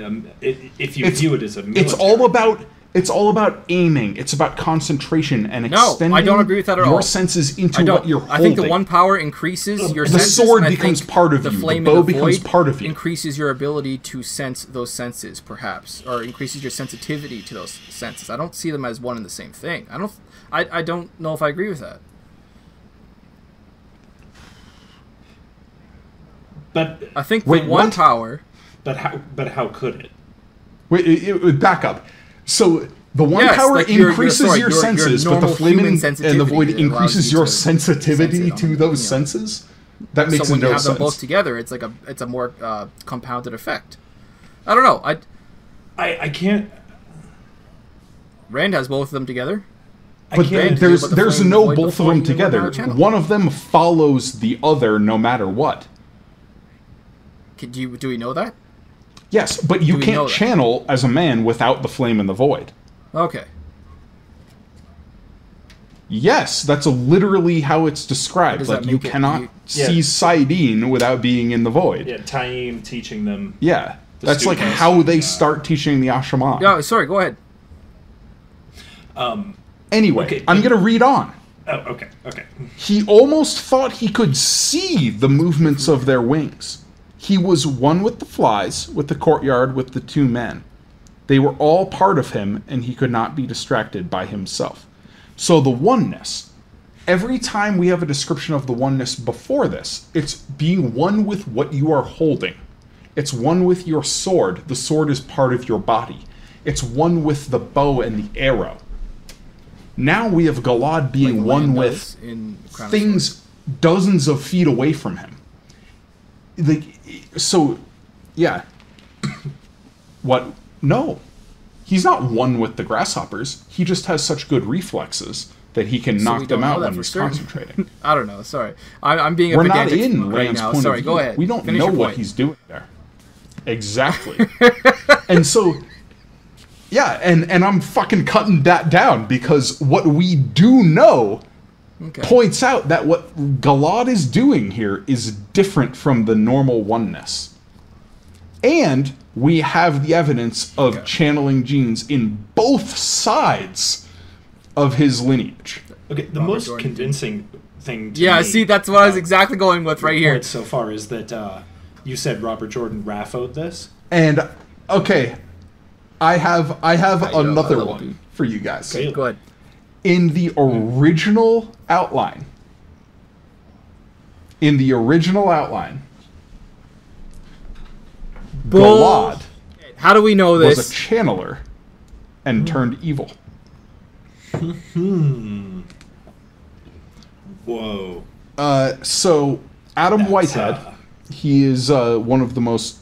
if you view it as a military. It's all about aiming. It's about concentration and extending I don't agree with that at all. your senses into what you're holding. I think the one power increases your senses. The sword and becomes part of you. The flame bow and the becomes void part of you. Increases your ability to sense those senses, perhaps, or increases your sensitivity to those senses. I don't see them as one and the same thing. I don't know if I agree with that. But I think the one power. But how could it? Wait, back up. So the one power like increases your senses, but the flame and the void that increases your sensitivity to those senses. That makes so when no you have sense. them both together, it's a more compounded effect. I don't know. I can't. Rand has both of them together. But there's no both of them together. One of them follows the other no matter what. Do we know that? Yes, but you can't channel as a man without the flame and the void. Okay. Yes, that's literally how it's described. Like, you cannot see Saidin without being in the void. Yeah, Taim teaching them. Yeah, that's like how they start teaching the Ashama. Yeah, sorry, go ahead. Anyway, okay, I'm going to read on. Oh, okay. He almost thought he could see the movements of their wings. He was one with the flies, with the courtyard, with the 2 men. They were all part of him, and he could not be distracted by himself. So the oneness, every time we have a description of the oneness before this, it's being one with what you are holding. It's one with your sword. The sword is part of your body. It's one with the bow and the arrow. Now we have Galad being one with things dozens of feet away from him. What? No. He's not one with the grasshoppers. He just has such good reflexes that he can knock them out when he's concentrating. I don't know. Sorry. I'm being a We're not pedantic in right Rand's now. point Sorry, of view. go ahead. We don't Finish know your what point. he's doing there. Exactly. And so, yeah, and I'm fucking cutting that down because what we do know points out that what Galad is doing here is different from the normal oneness. And we have the evidence of channeling genes in both sides of his lineage. Okay, the Robert most Jordan. convincing thing to Yeah, me see, that's what I was exactly going with right here. so far is that you said Robert Jordan Raffoed this. And okay, I have another love one it. for you guys. Okay. Go ahead. In the original outline, Bull. Galad How do we know was this? a channeler and turned evil. Whoa. So Adam That's, Whitehead, he is one of the most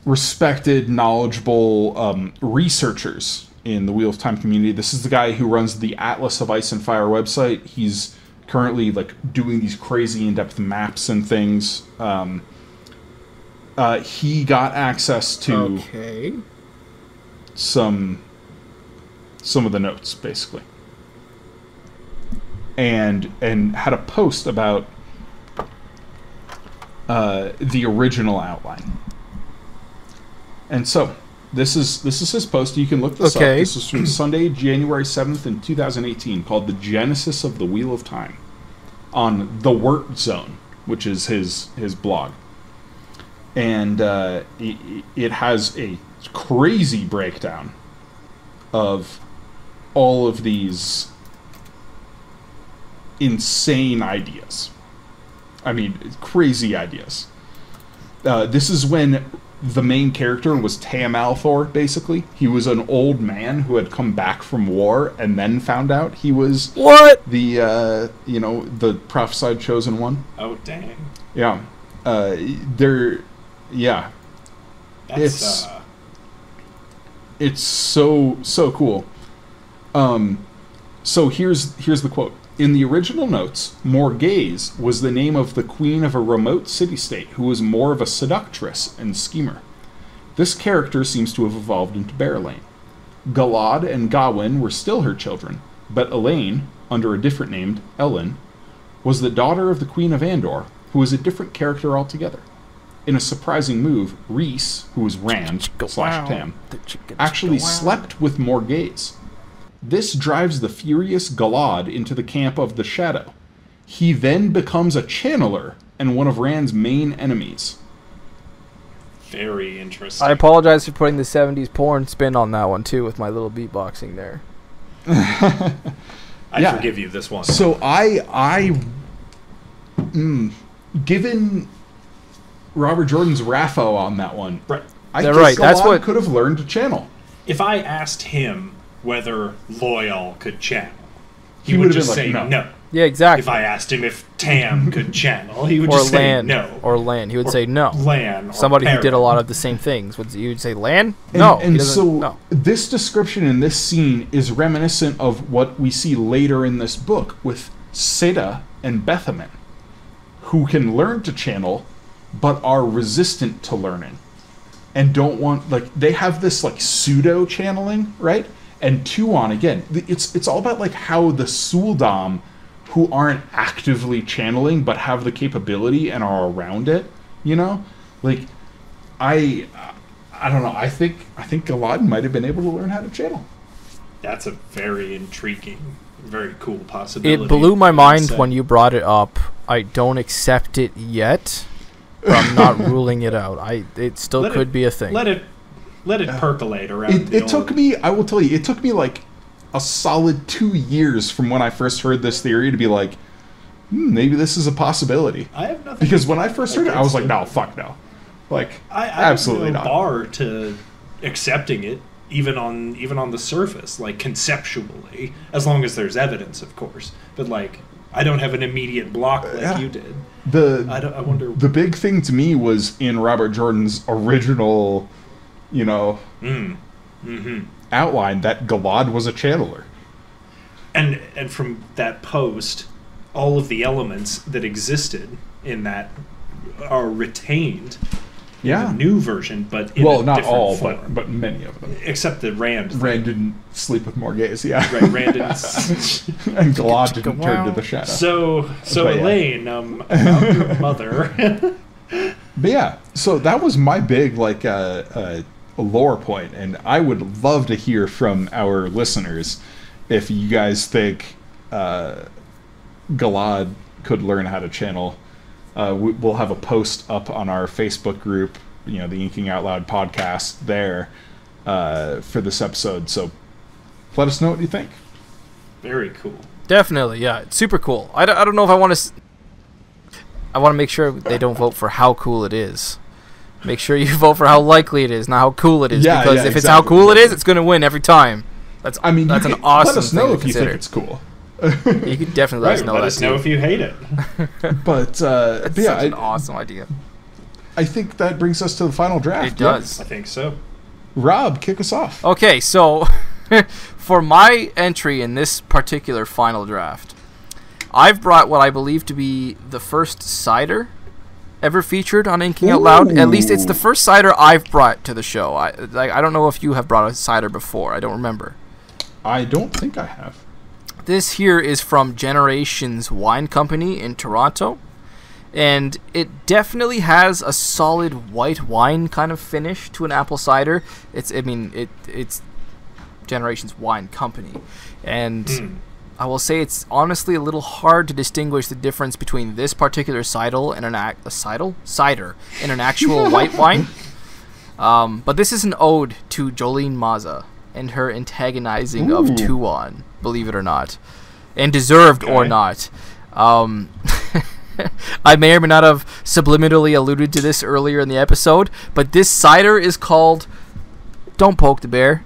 respected, knowledgeable researchers in the Wheel of Time community. This is the guy who runs the Atlas of Ice and Fire website. He's currently like doing these crazy in-depth maps and things. He got access to some of the notes, basically, and had a post about the original outline. And so this is his post. You can look this up. This is from Sunday, January 7th in 2018, called "The Genesis of the Wheel of Time" on the Word Zone, which is his blog. And it has a crazy breakdown of all of these insane ideas. I mean, crazy ideas. This is when the main character was Tam Althor, basically. He was an old man who had come back from war and then found out he was the the prophesied chosen one. Oh, dang. Yeah. Yeah. That's, it's so cool. So here's the quote. In the original notes, Morgaze was the name of the queen of a remote city-state who was more of a seductress and schemer. This character seems to have evolved into Berelain. Galad and Gawain were still her children, but Elaine, under a different name, Ellen, was the daughter of the Queen of Andor, who was a different character altogether. In a surprising move, Rhys, who was Rand / Tam, actually slept with Morgaze. This drives the furious Galad into the camp of the Shadow. He then becomes a channeler and one of Rand's main enemies. very interesting. I apologize for putting the 70s porn spin on that one, too, with my little beatboxing there. I forgive you this one. So given Robert Jordan's Raffo on that one, Right. I guess right. Galad That's what could have learned to channel. If I asked him whether Loyal could channel, he He would would have just been say like, no. Yeah, exactly. If I asked him if Tam could channel, he would or just Lan. say no. Or Lan. He would say no. Lan. Or Somebody who did a Perrin. lot of the same things. You would say Lan? No. And he doesn't- so no. this description in this scene is reminiscent of what we see later in this book with Seda and Bethaman, who can learn to channel, but are resistant to learning. And don't want, like, they have this, like, pseudo-channeling, right? And Tuon, again, it's all about, like, how the Suldam, who aren't actively channeling, but have the capability and are around it, you know? Like, I don't know, I think Galad might have been able to learn how to channel. That's a very intriguing, very cool possibility. It blew my mind when you brought it up. I don't accept it yet, but I'm not ruling it out. It still could be a thing. Let it percolate around. It took me, I will tell you, it took me like a solid 2 years from when I first heard this theory to be like, maybe this is a possibility. I have nothing. Because when I first heard it, I was like, no, fuck no. Like, I absolutely have no not. bar to accepting it, even on the surface, like conceptually, as long as there's evidence, of course. But like, I don't have an immediate block like you did. I wonder. The big thing to me was in Robert Jordan's original, outline that Galad was a channeler. And from that post, all of the elements that existed in that are retained in the new version, but in a not different all, form. but many of them. Except the Rand. Rand didn't sleep with Morgaze, yeah. Right, Rand didn't. And Galad didn't turn to the shadow. So But yeah. Elaine, about your mother. But yeah, so that was my big lore point, and I would love to hear from our listeners if you guys think Galad could learn how to channel. We'll have a post up on our Facebook group, the Inking Out Loud podcast there for this episode. So let us know what you think. Very cool. Definitely, yeah. It's super cool. I don't know if I want to... I want to make sure they don't vote for how cool it is. Make sure you vote for how likely it is, not how cool it is. Yeah, because if it's how cool it is, it's going to win every time. That's an awesome let us know thing if to you consider. think it's cool. You can definitely let us know. Let us know if you hate it. But That's yeah, such an awesome idea. I think that brings us to the final draft. It does. I think so. Rob, kick us off. Okay, so for my entry in this particular final draft, I've brought what I believe to be the first cider ever featured on Inking Out Loud. At least it's the first cider I've brought to the show. I don't know if you have brought a cider before. I don't remember. I don't think I have. This here is from Generations Wine Company in Toronto, and it definitely has a solid white wine kind of finish to an apple cider. It's Generations Wine Company, and I will say it's honestly a little hard to distinguish the difference between this particular cider and an actual white wine. But this is an ode to Jolene Maza and her antagonizing of Tuon, believe it or not, and deserved or not. I may or may not have subliminally alluded to this earlier in the episode, but this cider is called Don't Poke the Bear.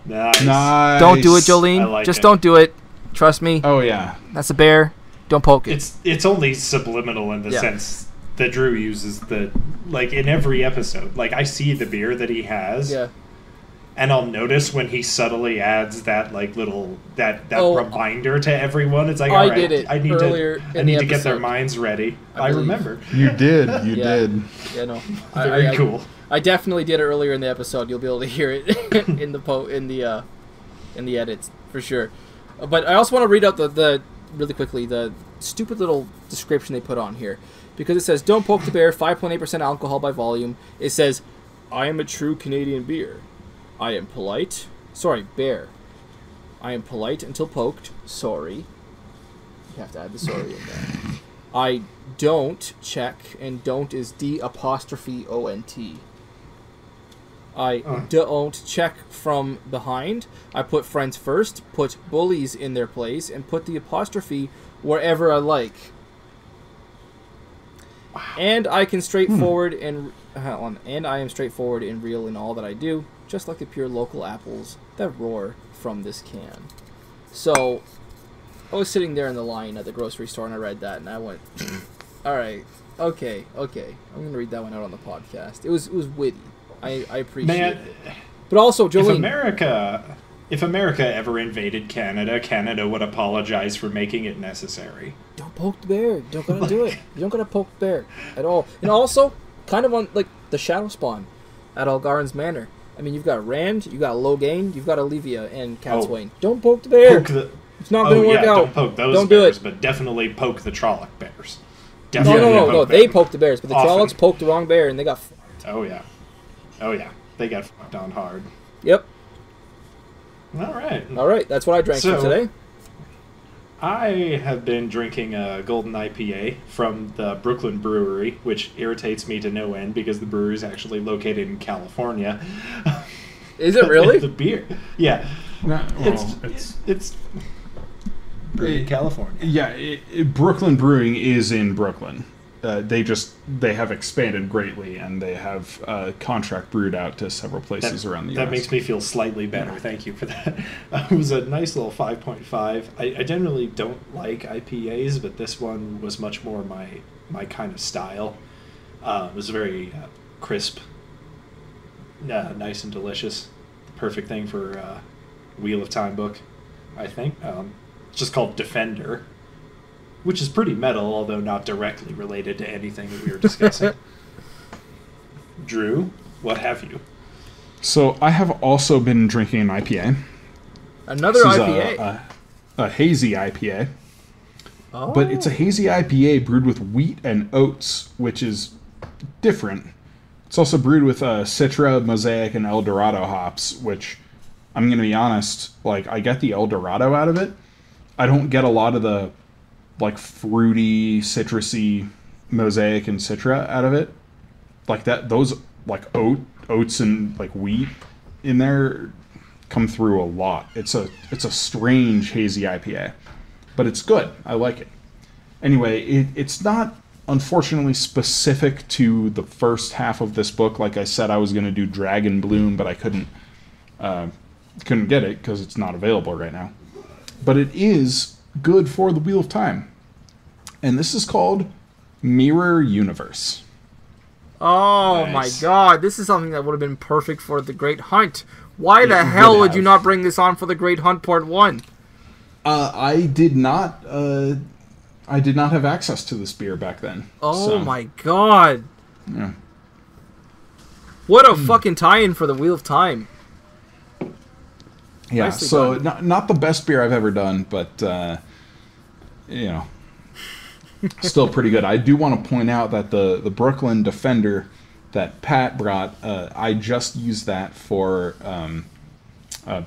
Nice. Don't do it, Jolene. Like Just it. don't do it. Trust me. Oh yeah. That's a bear. Don't poke it. It's only subliminal in the sense that Drew uses in every episode. Like, I see the beer that he has. Yeah. And I'll notice when he subtly adds that reminder to everyone. It's like, all right, did it I need earlier to in the get their episode. minds ready. I I remember. You did. You did. Yeah, no. Very cool. I definitely did it earlier in the episode. You'll be able to hear it in the edits for sure. But I also want to read out the really quickly the stupid little description they put on here, because it says Don't Poke the Bear, 5.8% alcohol by volume. It says, I am a true Canadian beer. I am polite. Sorry, bear. I am polite until poked. Sorry. You have to add the sorry in there. I don't check, and don't is D''ONT. I don't check from behind. I put friends first, put bullies in their place, and put the apostrophe wherever I like. Wow. And I can straightforward and I am straightforward and real in all that I do, just like the pure local apples that roar from this can. So, I was sitting there in the line at the grocery store and I read that and I went, all right, okay, I'm gonna read that one out on the podcast. It was witty. I appreciate it. But also, Jolene, if America ever invaded Canada, Canada would apologize for making it necessary. Don't poke the bear. You don't gotta do it. You don't gotta poke the bear at all. And also, kind of on the Shadow Spawn at Algarin's Manor. I mean, you've got Rand, you've got Logain, you've got Olivia and Catswain. Don't poke the bear. It's not gonna work out. Don't poke those bears, but definitely poke the Trolloc bears. No. They poked the bears, but the Trollocs poked the wrong bear and they got fucked. Oh yeah, they got fucked on hard. Yep. All right. That's what I drank for today. I have been drinking a golden IPA from the Brooklyn Brewery, which irritates me to no end because the brewery is actually located in California. Is it really? The beer, yeah. It's brewed in California. Yeah, Brooklyn Brewing is in Brooklyn. They have expanded greatly, and they have contract brewed out to several places around the U.S. That makes me feel slightly better. Yeah. Thank you for that. It was a nice little 5.5. I generally don't like IPAs, but this one was much more my kind of style. It was very crisp, nice and delicious. Perfect thing for Wheel of Time book, I think. It's just called Defender, which is pretty metal, although not directly related to anything that we were discussing. Drew, what have you? So I have also been drinking an IPA. Another IPA? A hazy IPA. Oh. But it's a hazy IPA brewed with wheat and oats, which is different. It's also brewed with Citra, Mosaic, and El Dorado hops, which I'm going to be honest, like, I get the El Dorado out of it. I don't get a lot of the, like, fruity, citrusy Mosaic and Citra out of it. Like, those, like, oats and, like, wheat in there come through a lot. It's a strange hazy IPA, but it's good. I like it. Anyway, it's not, unfortunately, specific to the first half of this book. Like I said, I was going to do Dragon Bloom, but I couldn't get it because it's not available right now. But it is good for the Wheel of Time. And this is called Mirror Universe. Oh Nice. my god, this is something that would have been perfect for The Great Hunt. Why the hell would you not bring this on for The Great Hunt Part 1? I did not have access to this beer back then. Oh my god. Yeah. What a fucking tie-in for the Wheel of Time. Yeah, Nicely so done. not the best beer I've ever done, but, you know, still pretty good. I do want to point out that the Brooklyn Defender that Pat brought, I just used that for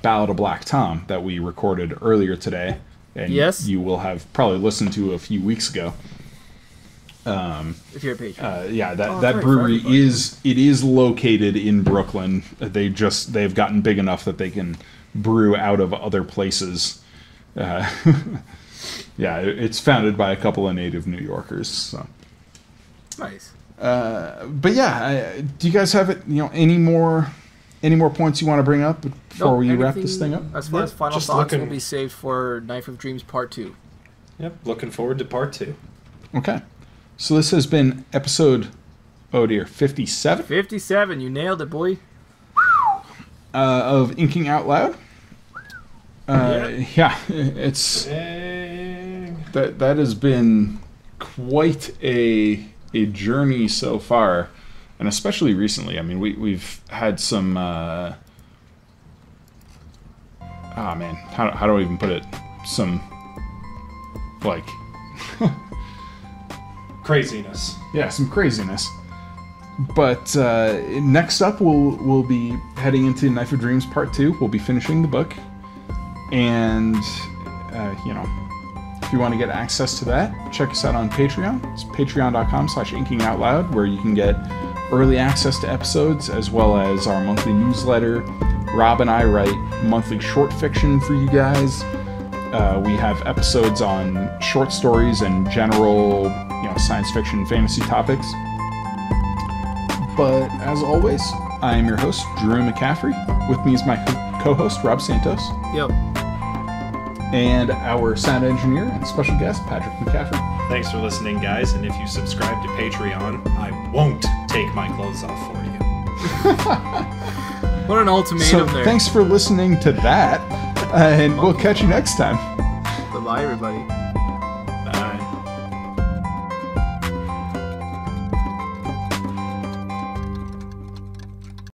Ballad of Black Tom that we recorded earlier today. And Yes. you will have probably listened to a few weeks ago. If you're a patron. Yeah, that great, brewery for everybody. is located in Brooklyn. They've gotten big enough that they can brew out of other places. Yeah, it's founded by a couple of native New Yorkers. So. Nice. But yeah, do you guys have any more points you want to bring up before we wrap this thing up? As far as Yep, final just thoughts looking- will be saved for Knife of Dreams Part 2. Yep, looking forward to part 2. Okay, so this has been episode 57 57, you nailed it, boy. of Inking Out Loud. Yeah, it's Dang. that has been quite a journey so far, and especially recently. I mean, we've had some. Oh man, how do I even put it? Some like Craziness. yeah, some craziness. But next up, we'll be heading into Knife of Dreams Part 2. We'll be finishing the book, and if you want to get access to that, check us out on Patreon. It's patreon.com/inkingoutloud, where you can get early access to episodes as well as our monthly newsletter. Rob and I write monthly short fiction for you guys. We have episodes on short stories and general, science fiction, fantasy topics. But as always, I am your host, Drew McCaffrey. With me is my co-host, Rob Santos. Yep. And our sound engineer and special guest, Patrick McCaffrey. Thanks for listening, guys. And if you subscribe to Patreon, I won't take my clothes off for you. What an ultimatum there. Thanks for listening to that, and we'll catch you next time. Bye-bye, everybody.